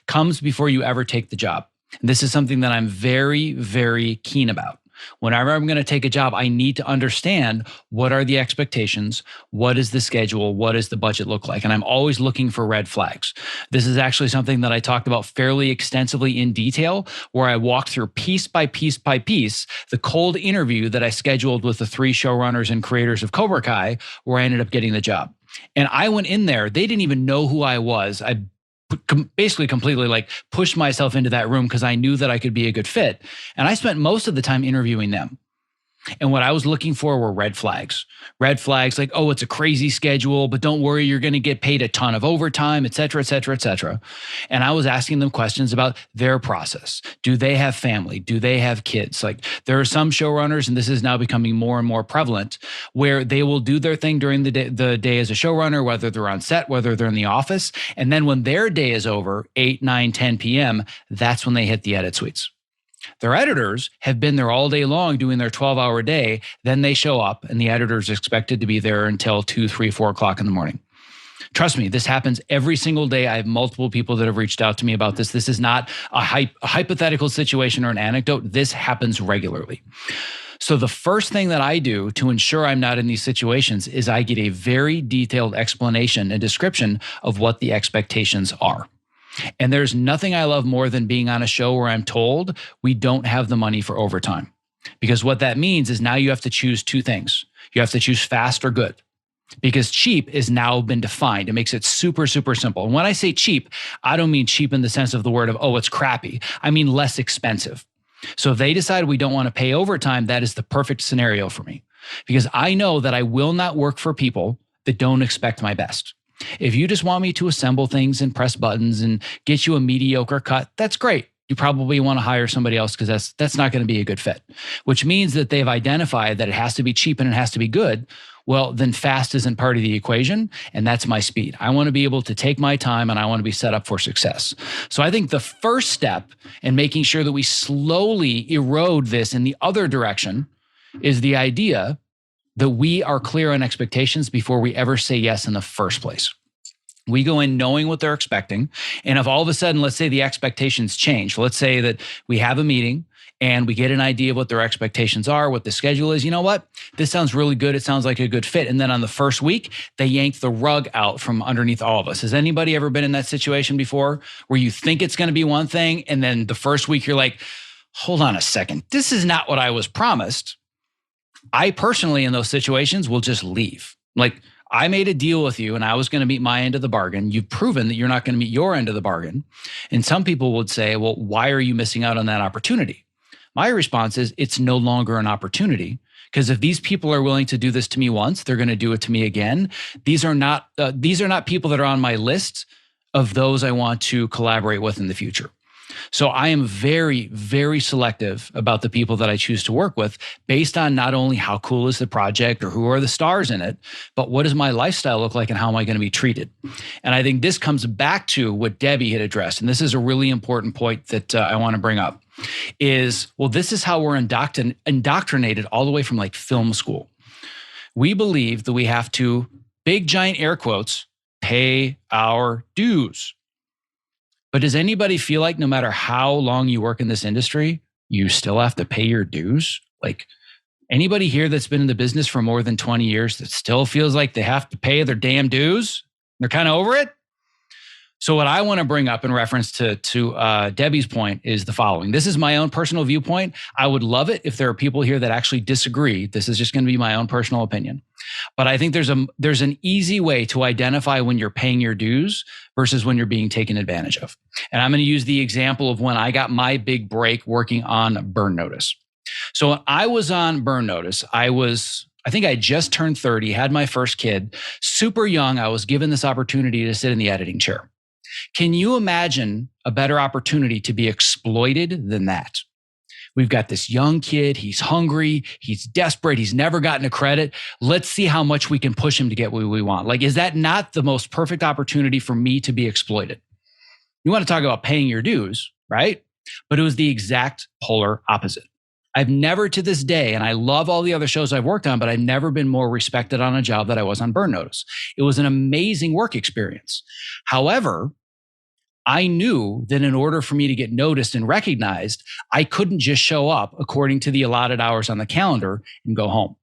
comes before you ever take the job. And this is something that I'm very, very keen about. Whenever I'm going to take a job, I need to understand what are the expectations, what is the schedule, what does the budget look like? And I'm always looking for red flags. This is actually something that I talked about fairly extensively in detail, where I walked through piece by piece by piece the cold interview that I scheduled with the 3 showrunners and creators of Cobra Kai, where I ended up getting the job. And I went in there, they didn't even know who I was. I basically completely like pushed myself into that room because I knew that I could be a good fit. And I spent most of the time interviewing them. And what I was looking for were red flags. Red flags like, oh, it's a crazy schedule, but don't worry, you're going to get paid a ton of overtime, et cetera, et cetera, et cetera. And I was asking them questions about their process. Do they have family? Do they have kids? Like, there are some showrunners, and this is now becoming more and more prevalent, where they will do their thing during the day as a showrunner, whether they're on set, whether they're in the office. And then when their day is over, 8, 9, 10 p.m., that's when they hit the edit suites. Their editors have been there all day long doing their 12-hour day. Then they show up and the editor's expected to be there until 2, 3, 4 o'clock in the morning. Trust me, this happens every single day. I have multiple people that have reached out to me about this. This is not a hypothetical situation or an anecdote. This happens regularly. So the first thing that I do to ensure I'm not in these situations is I get a very detailed explanation and description of what the expectations are. And there's nothing I love more than being on a show where I'm told we don't have the money for overtime. Because what that means is now you have to choose 2 things. You have to choose fast or good. Because cheap is now been defined. It makes it super, super simple. And when I say cheap, I don't mean cheap in the sense of the word of, oh, it's crappy. I mean less expensive. So if they decide we don't want to pay overtime, that is the perfect scenario for me. Because I know that I will not work for people that don't expect my best. If you just want me to assemble things and press buttons and get you a mediocre cut, that's great. You probably want to hire somebody else because that's not going to be a good fit, which means that they've identified that it has to be cheap and it has to be good. Well, then fast isn't part of the equation, and that's my speed. I want to be able to take my time and I want to be set up for success. So I think the first step in making sure that we slowly erode this in the other direction is the idea that we are clear on expectations before we ever say yes in the first place. We go in knowing what they're expecting. And if all of a sudden, let's say the expectations change, let's say that we have a meeting and we get an idea of what their expectations are, what the schedule is. You know what? This sounds really good. It sounds like a good fit. And then on the first week, they yank the rug out from underneath all of us. Has anybody ever been in that situation before where you think it's going to be one thing and then the first week you're like, hold on a second, this is not what I was promised? I personally, in those situations, will just leave. Like, I made a deal with you and I was going to meet my end of the bargain. You've proven that you're not going to meet your end of the bargain. And some people would say, well, why are you missing out on that opportunity? My response is it's no longer an opportunity, because if these people are willing to do this to me once, they're going to do it to me again. These are not people that are on my list of those I want to collaborate with in the future. So I am very, very selective about the people that I choose to work with based on not only how cool is the project or who are the stars in it, but what does my lifestyle look like and how am I going to be treated? And I think this comes back to what Debbie had addressed. And this is a really important point that I want to bring up is, well, this is how we're indoctrinated all the way from like film school. We believe that we have to, big giant air quotes, pay our dues. But does anybody feel like no matter how long you work in this industry, you still have to pay your dues? Like, anybody here that's been in the business for more than 20 years that still feels like they have to pay their damn dues? They're kind of over it? So what I want to bring up in reference to Debbie's point is the following. This is my own personal viewpoint. I would love it if there are people here that actually disagree. This is just going to be my own personal opinion. But I think there's an easy way to identify when you're paying your dues versus when you're being taken advantage of. And I'm going to use the example of when I got my big break working on Burn Notice. So when I was on Burn Notice, I think I just turned 30, had my first kid, super young. I was given this opportunity to sit in the editing chair. Can you imagine a better opportunity to be exploited than that? We've got this young kid. He's hungry. He's desperate. He's never gotten a credit. Let's see how much we can push him to get what we want. Like, is that not the most perfect opportunity for me to be exploited? You want to talk about paying your dues, right? But it was the exact polar opposite. I've never to this day, and I love all the other shows I've worked on, but I've never been more respected on a job than I was on Burn Notice. It was an amazing work experience. However, I knew that in order for me to get noticed and recognized, I couldn't just show up according to the allotted hours on the calendar and go home.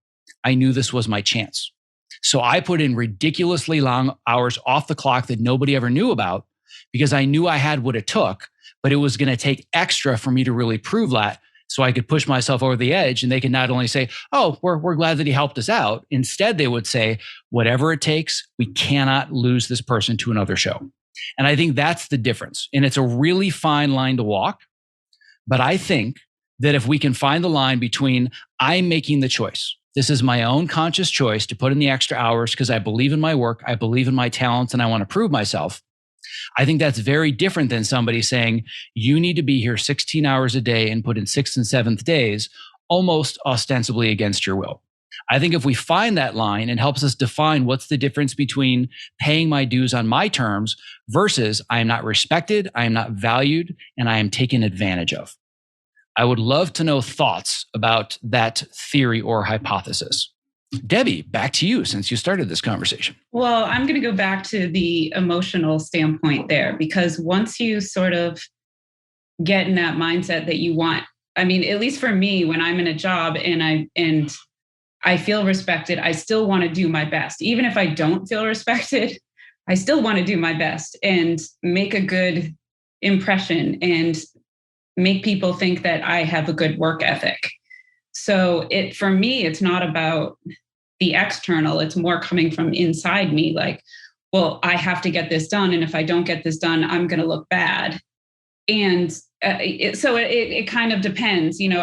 I knew this was my chance. So I put in ridiculously long hours off the clock that nobody ever knew about because I knew I had what it took, but it was going to take extra for me to really prove that so I could push myself over the edge. And they could not only say, oh, we're glad that he helped us out. Instead, they would say, whatever it takes, we cannot lose this person to another show. And I think that's the difference. And it's a really fine line to walk. But I think that if we can find the line between I'm making the choice, this is my own conscious choice to put in the extra hours because I believe in my work, I believe in my talents, and I want to prove myself. I think that's very different than somebody saying, you need to be here 16 hours a day and put in 6th and 7th days, almost ostensibly against your will. I think if we find that line, it helps us define what's the difference between paying my dues on my terms versus I am not respected, I am not valued, and I am taken advantage of. I would love to know thoughts about that theory or hypothesis. Debbie, back to you since you started this conversation. Well, I'm going to go back to the emotional standpoint there, because once you sort of get in that mindset that you want, I mean, at least for me, when I'm in a job and I feel respected, I still want to do my best. Even if I don't feel respected, I still want to do my best and make a good impression and make people think that I have a good work ethic. So for me, it's not about the external. It's more coming from inside me. Like, well, I have to get this done. And if I don't get this done, I'm going to look bad. And it kind of depends. You know,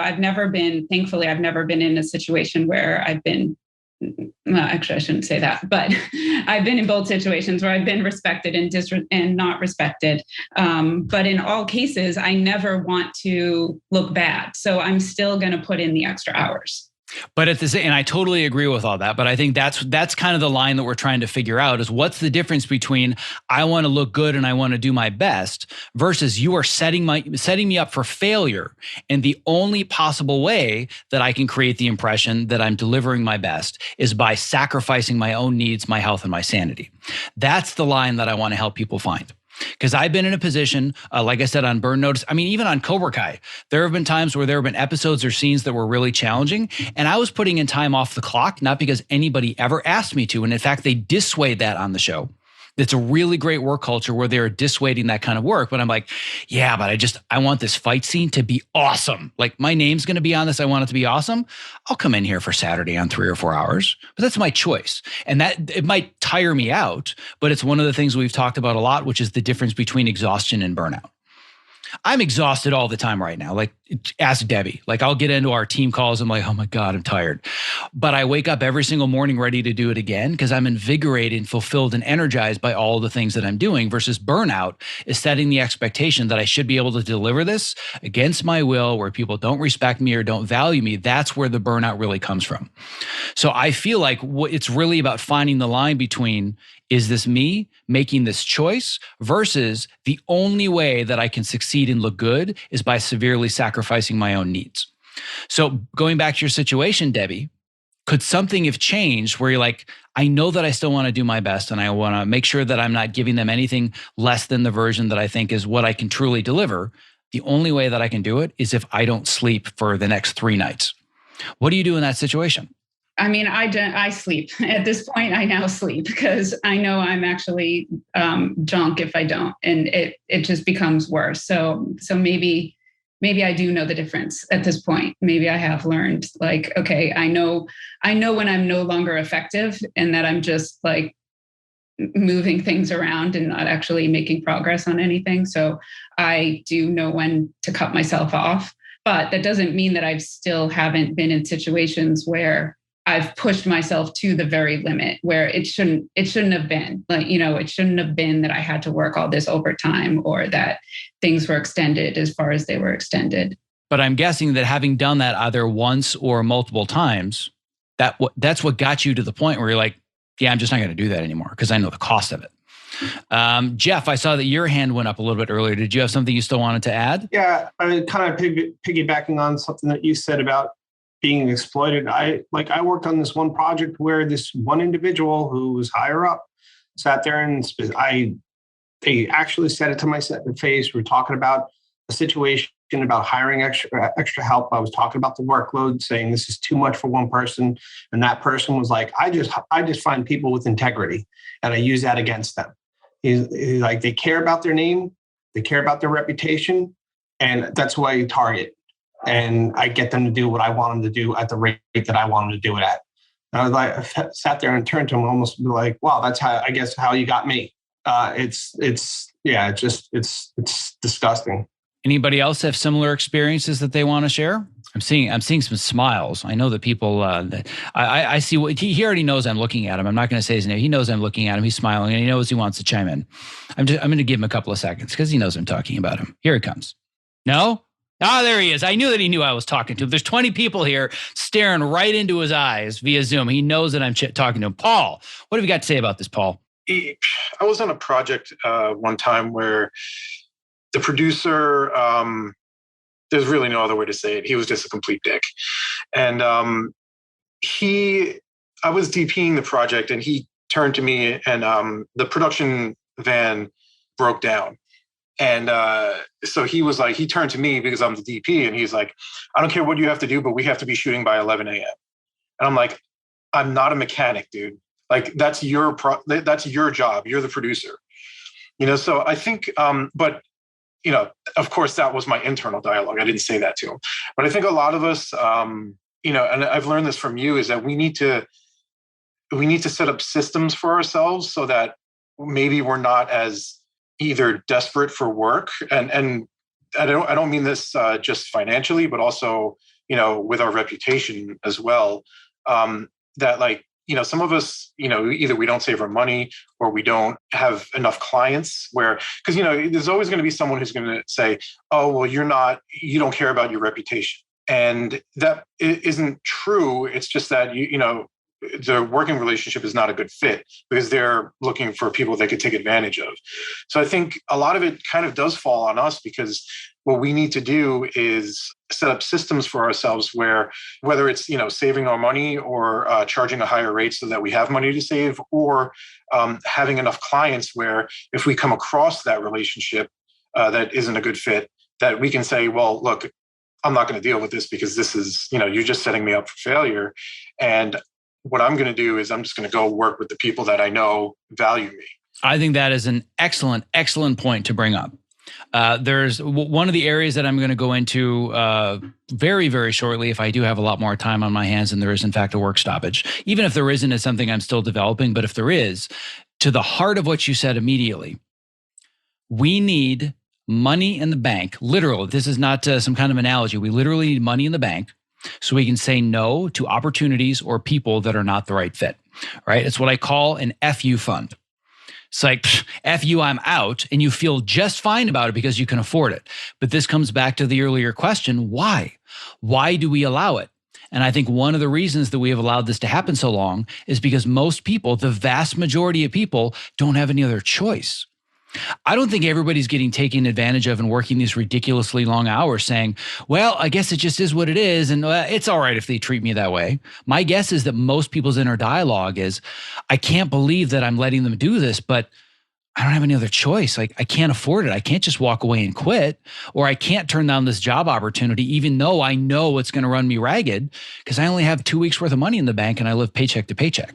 thankfully, I've never been in a situation where I've been, well, actually, I shouldn't say that, but I've been in both situations where I've been respected and not respected. But in all cases, I never want to look bad. So I'm still going to put in the extra hours. But and I totally agree with all that. But I think that's kind of the line that we're trying to figure out is what's the difference between I want to look good and I want to do my best versus you are setting me up for failure. And the only possible way that I can create the impression that I'm delivering my best is by sacrificing my own needs, my health, and my sanity. That's the line that I want to help people find. Because I've been in a position, like I said, on Burn Notice. I mean, even on Cobra Kai, there have been times where there have been episodes or scenes that were really challenging. And I was putting in time off the clock, not because anybody ever asked me to. And in fact, they dissuade that on the show. It's a really great work culture where they're dissuading that kind of work. But I'm like, yeah, but I want this fight scene to be awesome. Like my name's going to be on this. I want it to be awesome. I'll come in here for Saturday on 3 or 4 hours, but that's my choice. And that it might tire me out, but it's one of the things we've talked about a lot, which is the difference between exhaustion and burnout. I'm exhausted all the time right now. Like ask Debbie, like I'll get into our team calls. I'm like, oh my God, I'm tired. But I wake up every single morning ready to do it again because I'm invigorated and fulfilled and energized by all the things that I'm doing versus burnout is setting the expectation that I should be able to deliver this against my will where people don't respect me or don't value me. That's where the burnout really comes from. So I feel like it's really about finding the line between is this me making this choice versus the only way that I can succeed and look good is by severely sacrificing my own needs. So going back to your situation, Debbie, could something have changed where you're like, I know that I still want to do my best and I want to make sure that I'm not giving them anything less than the version that I think is what I can truly deliver. The only way that I can do it is if I don't sleep for the next 3 nights. What do you do in that situation? I mean, I sleep. At this point, I now sleep because I know I'm actually junk if I don't, and it just becomes worse. So maybe maybe I do know the difference at this point. Maybe I have learned like, okay, I know when I'm no longer effective and that I'm just like moving things around and not actually making progress on anything. So I do know when to cut myself off, but that doesn't mean that I still haven't been in situations where I've pushed myself to the very limit where it shouldn't have been. Like, it shouldn't have been that I had to work all this overtime or that things were extended as far as they were extended. But I'm guessing that having done that either once or multiple times, that's what got you to the point where you're like, yeah, I'm just not going to do that anymore because I know the cost of it. Jeff, I saw that your hand went up a little bit earlier. Did you have something you still wanted to add? Yeah, I mean, kind of piggybacking on something that you said about being exploited. I worked on this one project where this one individual who was higher up sat there and they actually said it to my face. We were talking about a situation about hiring extra help. I was talking about the workload, saying this is too much for one person. And that person was like, I just find people with integrity and I use that against them. He's like, they care about their name, they care about their reputation, and that's who I target. And I get them to do what I want them to do at the rate that I want them to do it at. And I was like, I sat there and turned to him, almost like, wow, that's how you got me. It's disgusting. Anybody else have similar experiences that they want to share? I'm seeing some smiles. I know that people. I see what he already knows. I'm looking at him. I'm not going to say his name. He knows I'm looking at him. He's smiling, and he knows he wants to chime in. I'm going to give him a couple of seconds because he knows I'm talking about him. Here he comes. No. There he is. I knew that he knew I was talking to him. There's 20 people here staring right into his eyes via Zoom. He knows that I'm talking to him. Paul, what have you got to say about this, Paul? I was on a project one time where the producer, there's really no other way to say it. He was just a complete dick. And I was DPing the project and he turned to me and the production van broke down. And so he turned to me because I'm the DP and he's like, I don't care what you have to do, but we have to be shooting by 11 a.m. And I'm like, I'm not a mechanic, dude. Like that's your job. You're the producer, so I think, but of course that was my internal dialogue. I didn't say that to him, but I think a lot of us, and I've learned this from you, is that we need to set up systems for ourselves so that maybe we're not as either desperate for work. And I don't mean this just financially, but also, with our reputation as well, that some of us, either we don't save our money or we don't have enough clients because there's always going to be someone who's going to say, oh, well, you don't care about your reputation. And that isn't true. It's just that, the working relationship is not a good fit because they're looking for people they could take advantage of. So I think a lot of it kind of does fall on us because what we need to do is set up systems for ourselves where whether it's, saving our money or charging a higher rate so that we have money to save or having enough clients where if we come across that relationship that isn't a good fit, that we can say, well, look, I'm not going to deal with this because this is, you're just setting me up for failure. And what I'm going to do is I'm just going to go work with the people that I know value me. I think that is an excellent, excellent point to bring up. There's one of the areas that I'm going to go into very, very shortly if I do have a lot more time on my hands and there is in fact a work stoppage. Even if there isn't, it's something I'm still developing. But if there is, to the heart of what you said immediately, we need money in the bank. Literally, this is not some kind of analogy. We literally need money in the bank so we can say no to opportunities or people that are not the right fit, right? It's what I call an FU fund. It's like, F you, I'm out, and you feel just fine about it because you can afford it. But this comes back to the earlier question, why? Why do we allow it? And I think one of the reasons that we have allowed this to happen so long is because most people, the vast majority of people, don't have any other choice. I don't think everybody's getting taken advantage of and working these ridiculously long hours saying, well, I guess it just is what it is. And it's all right if they treat me that way. My guess is that most people's inner dialogue is, I can't believe that I'm letting them do this, but I don't have any other choice. Like, I can't afford it. I can't just walk away and quit, or I can't turn down this job opportunity, even though I know it's going to run me ragged because I only have 2 weeks worth of money in the bank and I live paycheck to paycheck.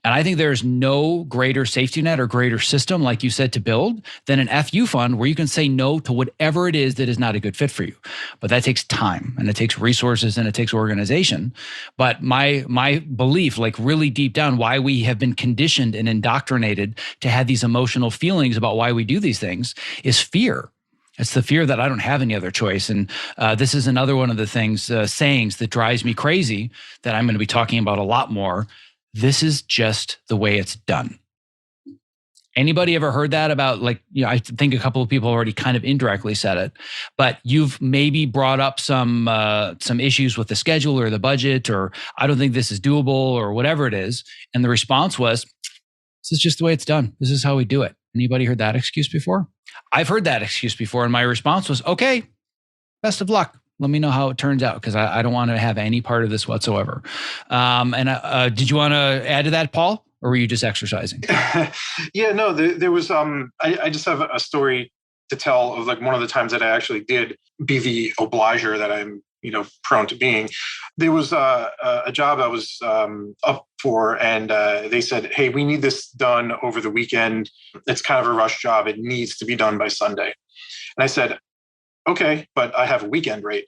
And I think there's no greater safety net or greater system, like you said, to build than an FU fund where you can say no to whatever it is that is not a good fit for you. But that takes time and it takes resources and it takes organization. But my belief, like really deep down, why we have been conditioned and indoctrinated to have these emotional feelings about why we do these things is fear. It's the fear that I don't have any other choice. And this is another one of the things, sayings that drives me crazy that I'm going to be talking about a lot more. This is just the way it's done. Anybody ever heard that about, like, I think a couple of people already kind of indirectly said it, but you've maybe brought up some issues with the schedule or the budget, or I don't think this is doable or whatever it is. And the response was, this is just the way it's done. This is how we do it. Anybody heard that excuse before? I've heard that excuse before. And my response was, okay, best of luck. Let me know how it turns out, because I don't want to have any part of this whatsoever. Did you want to add to that, Paul? Or were you just exercising? Yeah, no, there was, I just have a story to tell of like one of the times that I actually did be the obliger that I'm, prone to being. There was a job I was up for, and they said, hey, we need this done over the weekend. It's kind of a rush job. It needs to be done by Sunday. And I said, okay, but I have a weekend rate.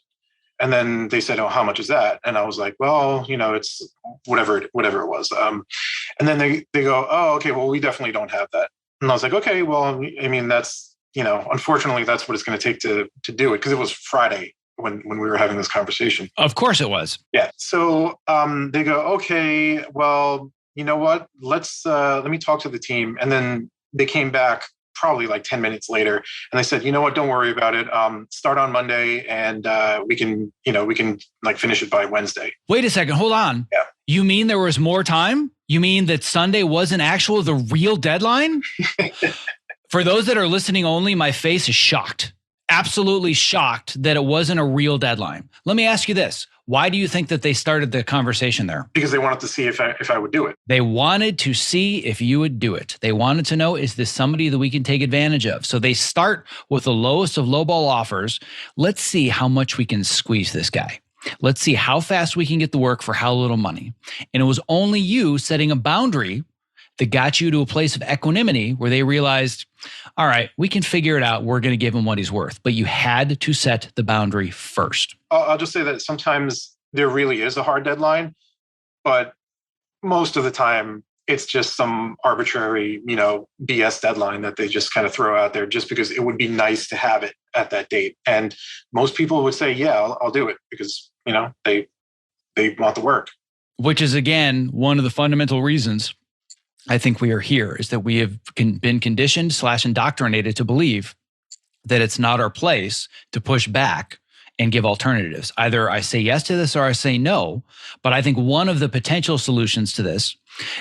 And then they said, oh, how much is that? And I was like, well, it's whatever it was. And then they go, oh, okay, well, we definitely don't have that. And I was like, okay, well, I mean, that's, unfortunately, that's what it's going to take to do it. Because it was Friday when we were having this conversation. Of course it was. Yeah. So they go, okay, well, you know what? Let me talk to the team. And then they came back probably like 10 minutes later, and they said, you know what? Don't worry about it. Start on Monday, and we can like finish it by Wednesday. Wait a second. Hold on. Yeah. You mean there was more time? You mean that Sunday wasn't the real deadline? For those that are listening only, my face is shocked. Absolutely shocked that it wasn't a real deadline. Let me ask you this. Why do you think that they started the conversation there? Because they wanted to see if I would do it. They wanted to see if you would do it. They wanted to know, is this somebody that we can take advantage of? So they start with the lowest of lowball offers. Let's see how much we can squeeze this guy. Let's see how fast we can get the work for how little money. And it was only you setting a boundary that got you to a place of equanimity where they realized, all right, we can figure it out. We're going to give him what he's worth. But you had to set the boundary first. I'll just say that sometimes there really is a hard deadline, but most of the time it's just some arbitrary, BS deadline that they just kind of throw out there just because it would be nice to have it at that date. And most people would say, yeah, I'll do it because, they want the work. Which is, again, one of the fundamental reasons I think we are here, is that we have been conditioned / indoctrinated to believe that it's not our place to push back and give alternatives. Either I say yes to this or I say no. But I think one of the potential solutions to this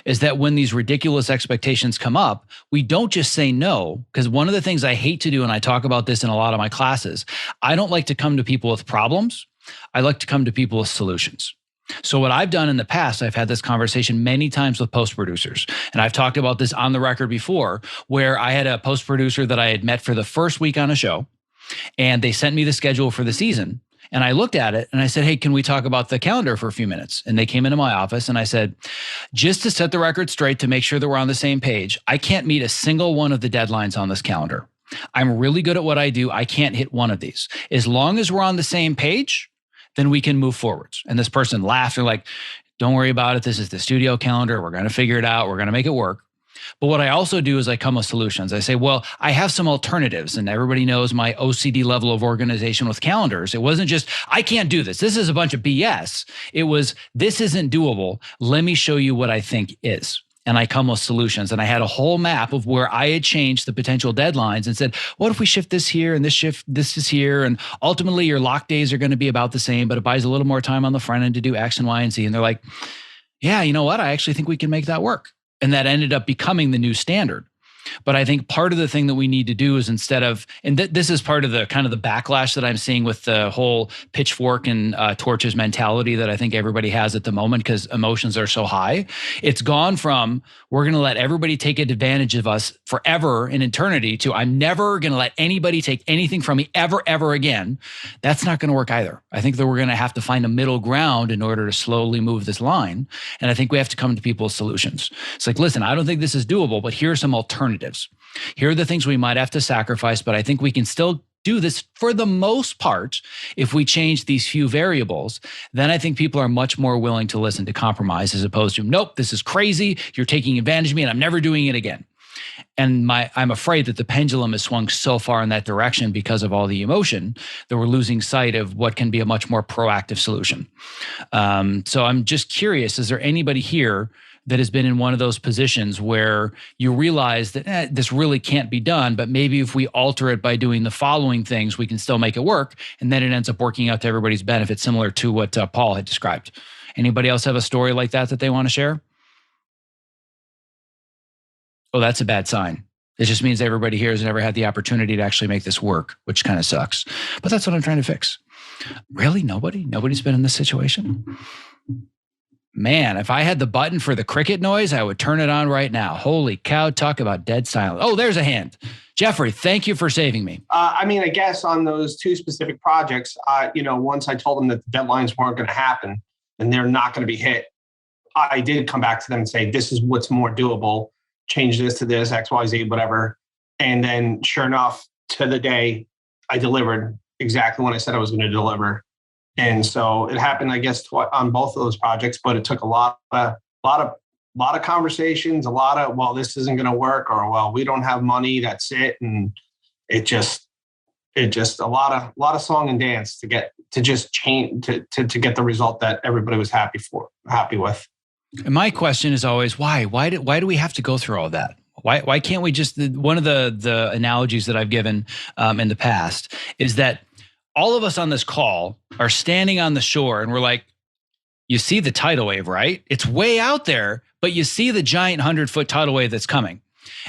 is that when these ridiculous expectations come up, we don't just say no. Because one of the things I hate to do, and I talk about this in a lot of my classes, I don't like to come to people with problems. I like to come to people with solutions. So what I've done in the past, I've had this conversation many times with post producers. And I've talked about this on the record before, where I had a post producer that I had met for the first week on a show, and they sent me the schedule for the season. And I looked at it and I said, hey, can we talk about the calendar for a few minutes? And they came into my office and I said, just to set the record straight, to make sure that we're on the same page, I can't meet a single one of the deadlines on this calendar. I'm really good at what I do. I can't hit one of these. As long as we're on the same page, then we can move forwards. And this person laughed. They're like, don't worry about it. This is the studio calendar. We're going to figure it out. We're going to make it work. But what I also do is I come with solutions. I say, well, I have some alternatives. And everybody knows my OCD level of organization with calendars. It wasn't just, I can't do this. This is a bunch of BS. It was, this isn't doable. Let me show you what I think is. And I come with solutions. And I had a whole map of where I had changed the potential deadlines and said, what if we shift this here and this is here? And ultimately your lock days are going to be about the same, but it buys a little more time on the front end to do X and Y and Z. And they're like, yeah, you know what? I actually think we can make that work. And that ended up becoming the new standard. But I think part of the thing that we need to do is instead of, and this is part of the kind of the backlash that I'm seeing with the whole pitchfork and torches mentality that I think everybody has at the moment because emotions are so high. It's gone from we're going to let everybody take advantage of us forever in eternity to I'm never going to let anybody take anything from me ever, ever again. That's not going to work either. I think that we're going to have to find a middle ground in order to slowly move this line. And I think we have to come to people's solutions. It's like, listen, I don't think this is doable, but here are some alternatives. Here are the things we might have to sacrifice, but I think we can still do this for the most part. If we change these few variables, then I think people are much more willing to listen to compromise as opposed to, nope, this is crazy. You're taking advantage of me and I'm never doing it again. And I'm afraid that the pendulum has swung so far in that direction because of all the emotion that we're losing sight of what can be a much more proactive solution. So I'm just curious, is there anybody here that has been in one of those positions where you realize that this really can't be done, but maybe if we alter it by doing the following things, we can still make it work. And then it ends up working out to everybody's benefit, similar to what Paul had described. Anybody else have a story like that they want to share? Oh, that's a bad sign. It just means everybody here has never had the opportunity to actually make this work, which kind of sucks. But that's what I'm trying to fix. Really? Nobody's been in this situation? Man, if I had the button for the cricket noise, I would turn it on right now. Holy cow, talk about dead silence. Oh, there's a hand. Jeffrey, thank you for saving me. I guess on those two specific projects, once I told them that the deadlines weren't going to happen and they're not going to be hit, I did come back to them and say, this is what's more doable. Change this to this, X, Y, Z, whatever. And then sure enough, to the day, I delivered exactly when I said I was going to deliver. And so it happened, I guess, on both of those projects, but it took a lot of conversations, a lot of, well, this isn't going to work, or, well, we don't have money. That's it. And it just a lot of song and dance to get to just change to get the result that everybody was happy with. And my question is always, why do we have to go through all that? Why can't we just, one of the analogies that I've given in the past is that all of us on this call are standing on the shore and we're like, you see the tidal wave, right? It's way out there, but you see the giant 100-foot tidal wave that's coming.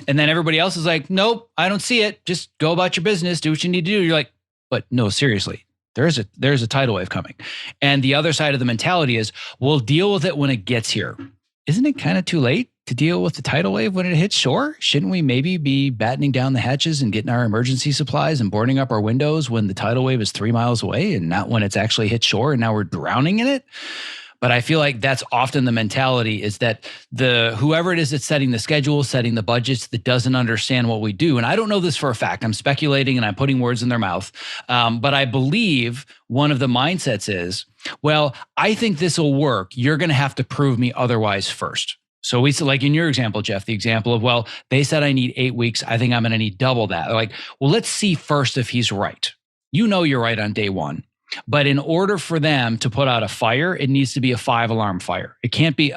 And then everybody else is like, nope, I don't see it. Just go about your business, do what you need to do. You're like, but no, seriously, there's a tidal wave coming. And the other side of the mentality is, we'll deal with it when it gets here. Isn't it kind of too late to deal with the tidal wave when it hits shore? Shouldn't we maybe be battening down the hatches and getting our emergency supplies and boarding up our windows when the tidal wave is 3 miles away and not when it's actually hit shore and now we're drowning in it? But I feel like that's often the mentality, is that whoever it is that's setting the schedule, setting the budgets, that doesn't understand what we do. And I don't know this for a fact. I'm speculating and I'm putting words in their mouth. But I believe one of the mindsets is, well, I think this will work. You're going to have to prove me otherwise first. So we said, like in your example, Jeff, the example of, well, they said I need 8 weeks. I think I'm going to need double that. They're like, well, let's see first if he's right. You know you're right on day one. But in order for them to put out a fire, it needs to be a 5-alarm fire. It can't be,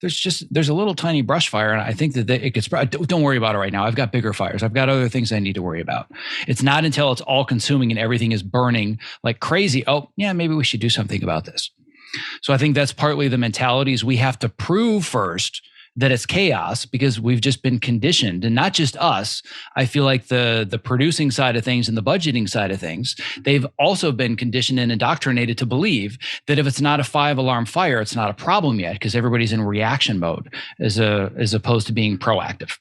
there's a little tiny brush fire. And I think that it gets, don't worry about it right now. I've got bigger fires. I've got other things I need to worry about. It's not until it's all consuming and everything is burning like crazy. Oh yeah, maybe we should do something about this. So I think that's partly the mentality, is we have to prove first that it's chaos because we've just been conditioned, and not just us. I feel like the producing side of things and the budgeting side of things, they've also been conditioned and indoctrinated to believe that if it's not a 5-alarm fire, it's not a problem yet because everybody's in reaction mode as opposed to being proactive.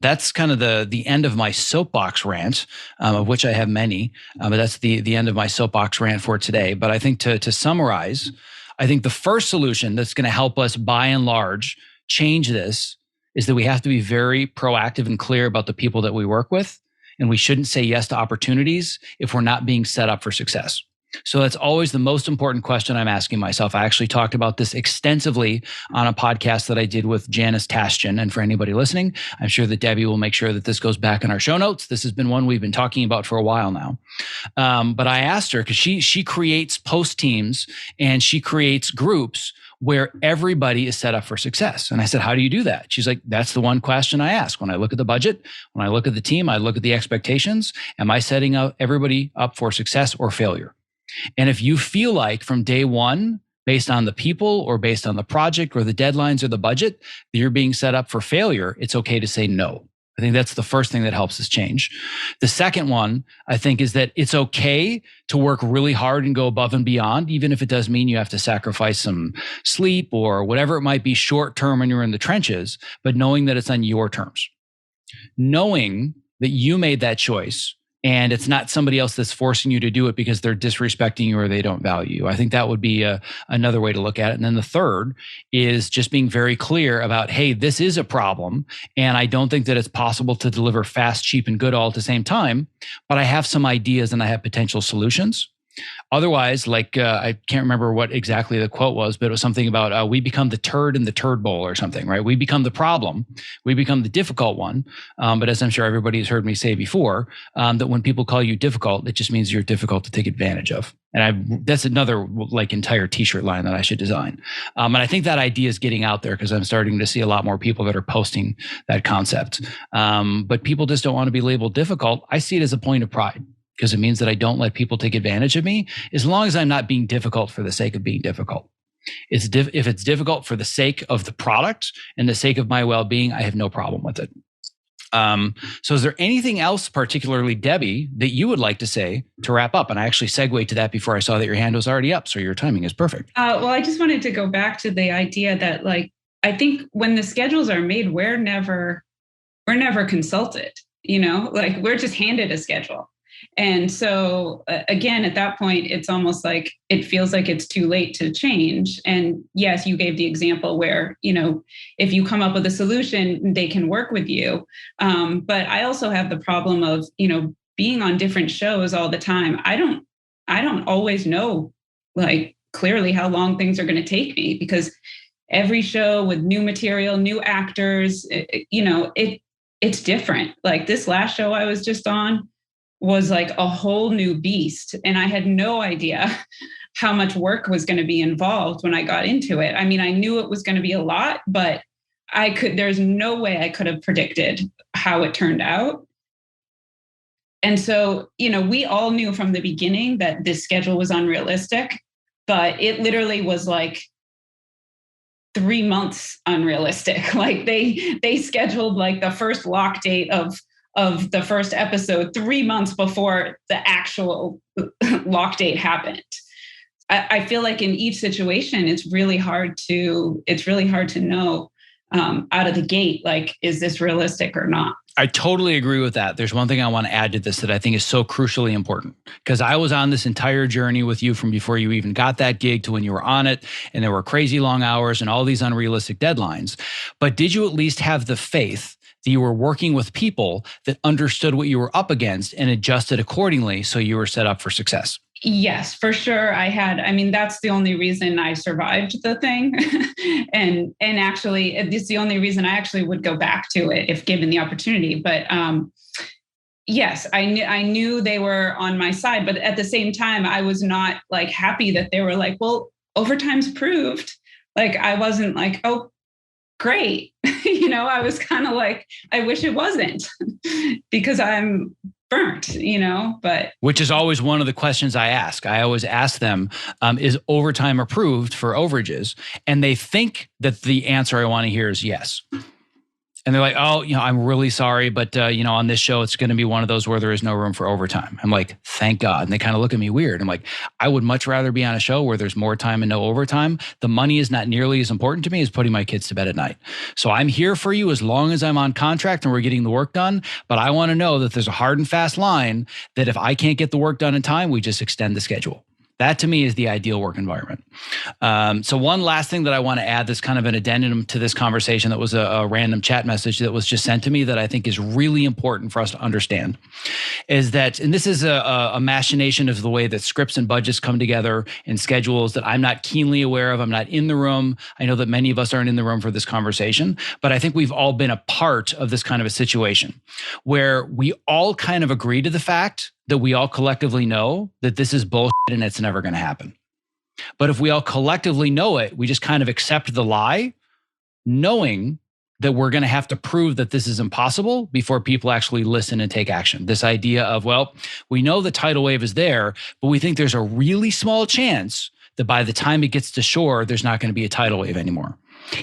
That's kind of the end of my soapbox rant, of which I have many, but that's the end of my soapbox rant for today. But I think to summarize, I think the first solution that's going to help us by and large change this is that we have to be very proactive and clear about the people that we work with. And we shouldn't say yes to opportunities if we're not being set up for success. So that's always the most important question I'm asking myself. I actually talked about this extensively on a podcast that I did with Janice Tastian. And for anybody listening, I'm sure that Debbie will make sure that this goes back in our show notes. This has been one we've been talking about for a while now. But I asked her, because she creates post teams and she creates groups where everybody is set up for success. And I said, how do you do that? She's like, that's the one question I ask. When I look at the budget, when I look at the team, I look at the expectations. Am I setting everybody up for success or failure? And if you feel like from day one, based on the people or based on the project or the deadlines or the budget, that you're being set up for failure, it's okay to say no. I think that's the first thing that helps us change. The second one, I think, is that it's okay to work really hard and go above and beyond, even if it does mean you have to sacrifice some sleep or whatever it might be short term when you're in the trenches, but knowing that it's on your terms. Knowing that you made that choice and it's not somebody else that's forcing you to do it because they're disrespecting you or they don't value you. I think that would be another way to look at it. And then the third is just being very clear about, hey, this is a problem. And I don't think that it's possible to deliver fast, cheap, and good all at the same time. But I have some ideas and I have potential solutions. Otherwise, like I can't remember what exactly the quote was, but it was something about we become the turd in the turd bowl or something, right? We become the problem. We become the difficult one. But as I'm sure everybody's heard me say before, that when people call you difficult, it just means you're difficult to take advantage of. And that's another like entire t-shirt line that I should design. And I think that idea is getting out there because I'm starting to see a lot more people that are posting that concept. But people just don't want to be labeled difficult. I see it as a point of pride, because it means that I don't let people take advantage of me as long as I'm not being difficult for the sake of being difficult. If it's difficult for the sake of the product and the sake of my well-being, I have no problem with it. So is there anything else, particularly Debbie, that you would like to say to wrap up? And I actually segued to that before I saw that your hand was already up. So your timing is perfect. Well, I just wanted to go back to the idea that like, I think when the schedules are made, we're never consulted, like we're just handed a schedule. And so again, at that point, it's almost like it feels like it's too late to change. And yes, you gave the example where, if you come up with a solution, they can work with you. But I also have the problem of, being on different shows all the time. I don't always know like clearly how long things are going to take me, because every show with new material, new actors, it's different. Like this last show I was just on was like a whole new beast. And I had no idea how much work was going to be involved when I got into it. I mean, I knew it was going to be a lot, but there's no way I could have predicted how it turned out. And so, we all knew from the beginning that this schedule was unrealistic, but it literally was like 3 months unrealistic. Like they scheduled like the first lock date of the first episode 3 months before the actual lock date happened. I feel like in each situation, it's really hard to know out of the gate, like, is this realistic or not? I totally agree with that. There's one thing I want to add to this that I think is so crucially important, because I was on this entire journey with you from before you even got that gig to when you were on it, and there were crazy long hours and all these unrealistic deadlines. But did you at least have the faith that you were working with people that understood what you were up against and adjusted accordingly so you were set up for success? Yes, for sure. That's the only reason I survived the thing. and actually, it's the only reason I actually would go back to it if given the opportunity. But yes, I knew they were on my side. But at the same time, I was not like happy that they were like, well, overtime's approved. Like, I wasn't like, oh, great. I was kind of like, I wish it wasn't because I'm burnt, but. Which is always one of the questions I ask. I always ask them, is overtime approved for overages? And they think that the answer I want to hear is yes. And they're like, oh, I'm really sorry, but on this show, it's going to be one of those where there is no room for overtime. I'm like, thank God. And they kind of look at me weird. I'm like, I would much rather be on a show where there's more time and no overtime. The money is not nearly as important to me as putting my kids to bed at night. So I'm here for you as long as I'm on contract and we're getting the work done. But I want to know that there's a hard and fast line that if I can't get the work done in time, we just extend the schedule. That to me is the ideal work environment. So one last thing that I want to add, that's kind of an addendum to this conversation that was a random chat message that was just sent to me that I think is really important for us to understand, is that, and this is a machination of the way that scripts and budgets come together and schedules that I'm not keenly aware of. I'm not in the room. I know that many of us aren't in the room for this conversation, but I think we've all been a part of this kind of a situation where we all kind of agree to the fact that we all collectively know that this is bullshit and it's never going to happen. But if we all collectively know it, we just kind of accept the lie, knowing that we're going to have to prove that this is impossible before people actually listen and take action. This idea of, well, we know the tidal wave is there, but we think there's a really small chance that by the time it gets to shore, there's not going to be a tidal wave anymore.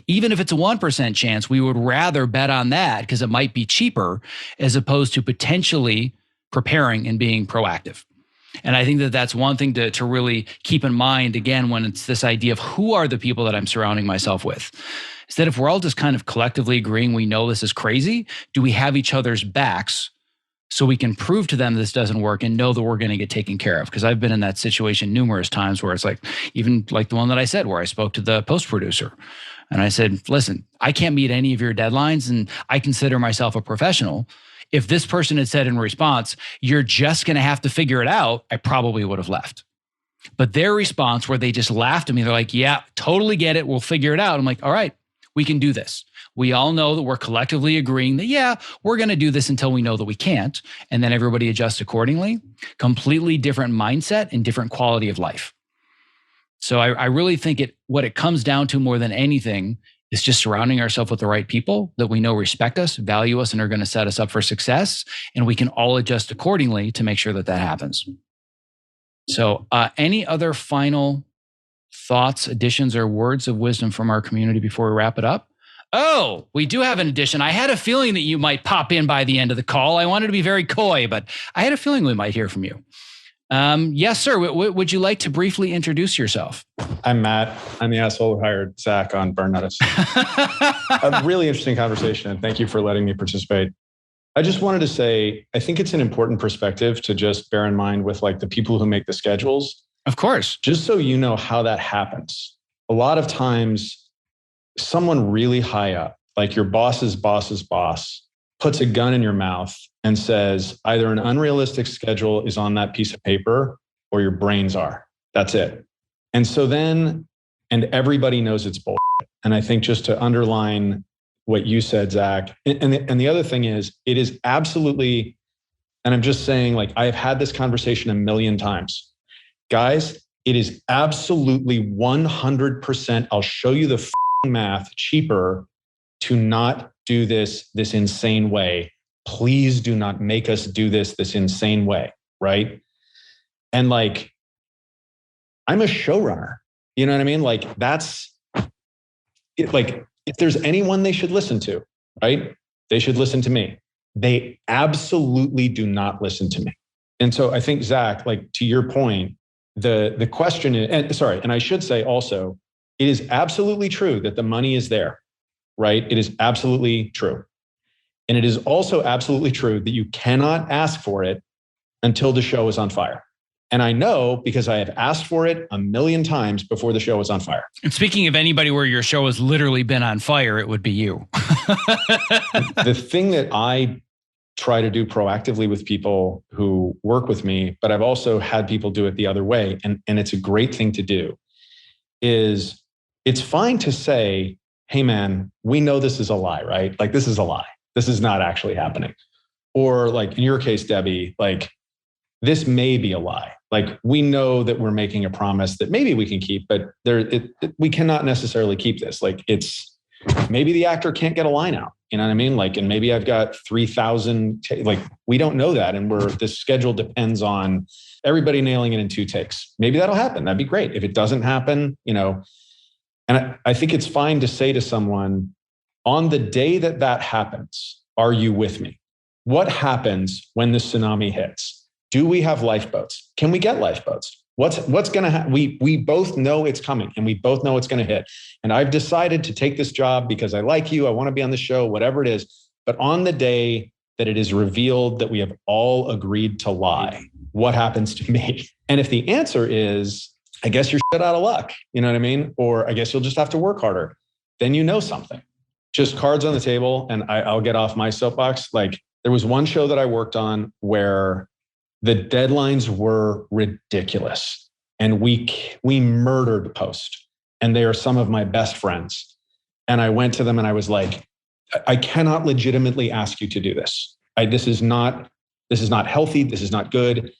Even if it's a 1% chance, we would rather bet on that because it might be cheaper as opposed to potentially preparing and being proactive. And I think that that's one thing to really keep in mind, again, when it's this idea of who are the people that I'm surrounding myself with. Is that if we're all just kind of collectively agreeing we know this is crazy, do we have each other's backs so we can prove to them this doesn't work and know that we're going to get taken care of? Because I've been in that situation numerous times where it's like, even like the one that I said, where I spoke to the post producer. And I said, listen, I can't meet any of your deadlines and I consider myself a professional. If this person had said in response, you're just going to have to figure it out, I probably would have left. But their response where they just laughed at me, they're like, yeah, totally get it. We'll figure it out. I'm like, all right, we can do this. We all know that we're collectively agreeing that, yeah, we're going to do this until we know that we can't. And then everybody adjusts accordingly. Completely different mindset and different quality of life. So I really think what it comes down to more than anything is just surrounding ourselves with the right people that we know respect us, value us, and are going to set us up for success. And we can all adjust accordingly to make sure that happens. So any other final thoughts, additions, or words of wisdom from our community before we wrap it up? Oh, we do have an addition. I had a feeling that you might pop in by the end of the call. I wanted to be very coy, but I had a feeling we might hear from you. Yes, sir. Would you like to briefly introduce yourself? I'm Matt. I'm the asshole who hired Zach on Burn Notice. A really interesting conversation, and thank you for letting me participate. I just wanted to say, I think it's an important perspective to just bear in mind with like the people who make the schedules. Of course. Just so you know how that happens. A lot of times, someone really high up, like your boss's boss's boss, puts a gun in your mouth and says either an unrealistic schedule is on that piece of paper or your brains are. That's it. And so then, and everybody knows it's bullshit. And I think just to underline what you said, Zach, and the other thing is, it is absolutely, and I'm just saying, like, I have had this conversation a million times. Guys, it is absolutely 100%, I'll show you the math, cheaper to not do this insane way. Please do not make us do this insane way, right? And like, I'm a showrunner. You know what I mean? Like, that's it. Like, if there's anyone they should listen to, right? They should listen to me. They absolutely do not listen to me. And so I think, Zach, like, to your point, the question is, and I should say also, it is absolutely true that the money is there, right? It is absolutely true. And it is also absolutely true that you cannot ask for it until the show is on fire. And I know because I have asked for it a million times before the show was on fire. And speaking of anybody where your show has literally been on fire, it would be you. The thing that I try to do proactively with people who work with me, but I've also had people do it the other way, and it's a great thing to do, is it's fine to say, hey man, we know this is a lie, right? Like, this is a lie. This is not actually happening. Or like in your case, Debbie, like, this may be a lie. Like, we know that we're making a promise that maybe we can keep, but we cannot necessarily keep this. Like, it's maybe the actor can't get a line out. You know what I mean? Like, and maybe I've got 3,000, like, we don't know that. And this schedule depends on everybody nailing it in 2 takes. Maybe that'll happen. That'd be great. If it doesn't happen, you know, and I think it's fine to say to someone, on the day that happens, are you with me? What happens when the tsunami hits? Do we have lifeboats? Can we get lifeboats? What's going to happen? We both know it's coming and we both know it's going to hit. And I've decided to take this job because I like you. I want to be on the show, whatever it is. But on the day that it is revealed that we have all agreed to lie, what happens to me? And if the answer is, I guess you're shit out of luck, you know what I mean? Or I guess you'll just have to work harder. Then you know something. Just cards on the table, and I'll get off my soapbox. Like, there was one show that I worked on where the deadlines were ridiculous, and we murdered post, and they are some of my best friends. And I went to them and I was like, I cannot legitimately ask you to do this. This is not healthy. This is not good.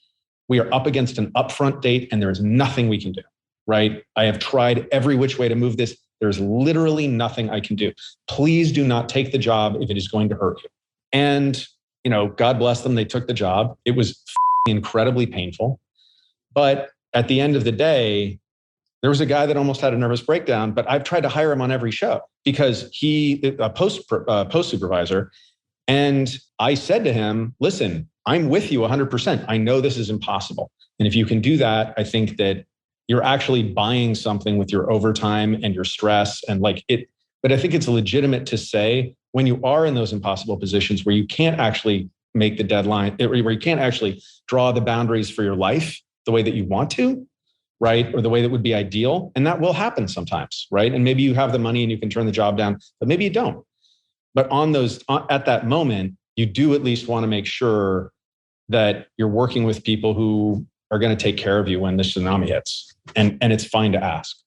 We are up against an upfront date and there is nothing we can do, right? I have tried every which way to move this. There's literally nothing I can do. Please do not take the job if it is going to hurt you. And, you know, God bless them. They took the job. It was incredibly painful. But at the end of the day, There was a guy that almost had a nervous breakdown, but I've tried to hire him on every show because he a post supervisor. And I said to him, listen, I'm with you 100%. I know this is impossible. And if you can do that, I think that you're actually buying something with your overtime and your stress and like it. But I think it's legitimate to say when you are in those impossible positions where you can't actually make the deadline, where you can't actually draw the boundaries for your life the way that you want to, right? Or the way that would be ideal. And that will happen sometimes, right? And maybe you have the money and you can turn the job down, but maybe you don't. But at that moment, you do at least want to make sure that you're working with people who are going to take care of you when the tsunami hits. And it's fine to ask.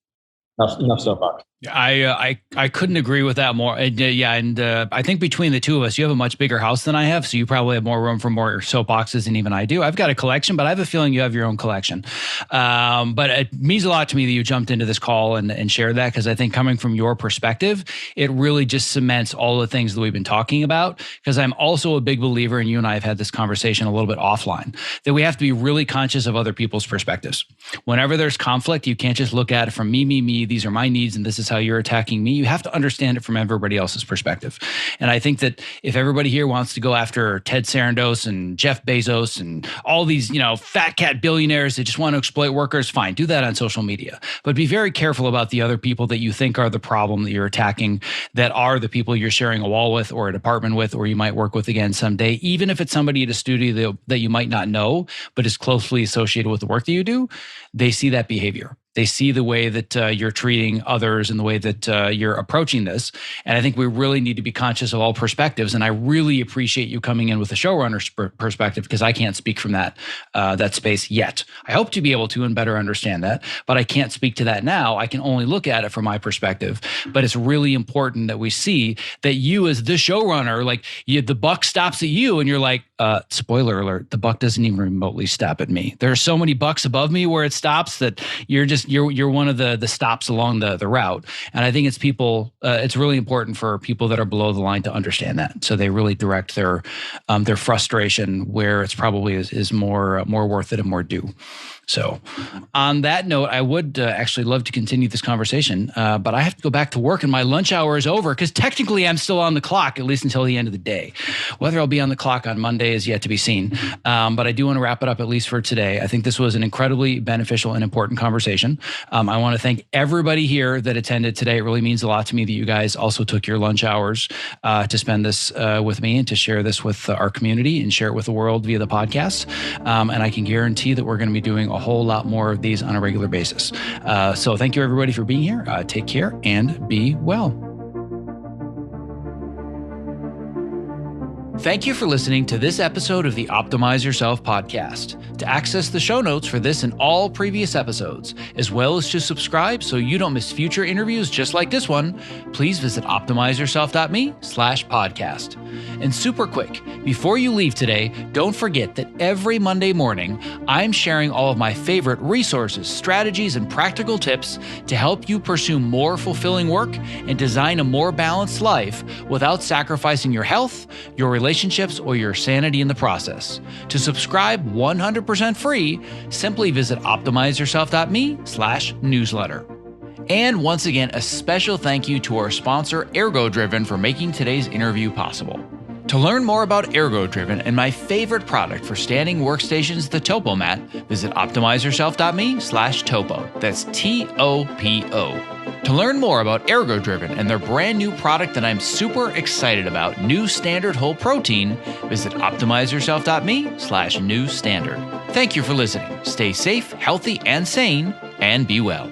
Enough soapbox. I couldn't agree with that more. And I think between the two of us, you have a much bigger house than I have, so you probably have more room for more soapboxes than even I do. I've got a collection, but I have a feeling you have your own collection. But it means a lot to me that you jumped into this call and shared that, because I think coming from your perspective, it really just cements all the things that we've been talking about. Because I'm also a big believer, and you and I have had this conversation a little bit offline, that we have to be really conscious of other people's perspectives. Whenever there's conflict, you can't just look at it from me, these are my needs, and this is how you're attacking me. You have to understand it from everybody else's perspective. And I think that if everybody here wants to go after Ted Sarandos and Jeff Bezos and all these, fat cat billionaires that just want to exploit workers, fine, do that on social media. But be very careful about the other people that you think are the problem that you're attacking, that are the people you're sharing a wall with or an apartment with, or you might work with again someday, even if it's somebody at a studio that you might not know, but is closely associated with the work that you do. They see that behavior. They see the way that you're treating others and the way that you're approaching this. And I think we really need to be conscious of all perspectives. And I really appreciate you coming in with a showrunner's perspective, because I can't speak from that space yet. I hope to be able to and better understand that, but I can't speak to that now. I can only look at it from my perspective. But it's really important that we see that you, as the showrunner, the buck stops at you and you're like, spoiler alert, the buck doesn't even remotely stop at me. There are so many bucks above me where it stops that you're one of the stops along the route. And I think it's really important for people that are below the line to understand that. So they really direct their frustration where it's probably is more worth it and more due. So on that note, I would actually love to continue this conversation, but I have to go back to work and my lunch hour is over, because technically I'm still on the clock, at least until the end of the day. Whether I'll be on the clock on Monday is yet to be seen. But I do want to wrap it up, at least for today. I think this was an incredibly beneficial and important conversation. I want to thank everybody here that attended today. It really means a lot to me that you guys also took your lunch hours to spend this with me and to share this with our community and share it with the world via the podcast. And I can guarantee that we're going to be doing a whole lot more of these on a regular basis. So thank you, everybody, for being here. Take care and be well. Thank you for listening to this episode of the Optimize Yourself podcast. To access the show notes for this and all previous episodes, as well as to subscribe so you don't miss future interviews just like this one, please visit optimizeyourself.me/podcast. And super quick, before you leave today, don't forget that every Monday morning, I'm sharing all of my favorite resources, strategies, and practical tips to help you pursue more fulfilling work and design a more balanced life without sacrificing your health, your relationships, or your sanity in the process. To subscribe 100% free, simply visit optimizeyourself.me/newsletter. And once again, a special thank you to our sponsor, ErgoDriven, for making today's interview possible. To learn more about ErgoDriven and my favorite product for standing workstations, the Topo Mat, visit optimizeyourself.me/topo. That's TOPO. To learn more about ErgoDriven and their brand new product that I'm super excited about, New Standard Whole Protein, visit optimizeyourself.me/new standard. Thank you for listening. Stay safe, healthy, and sane, and be well.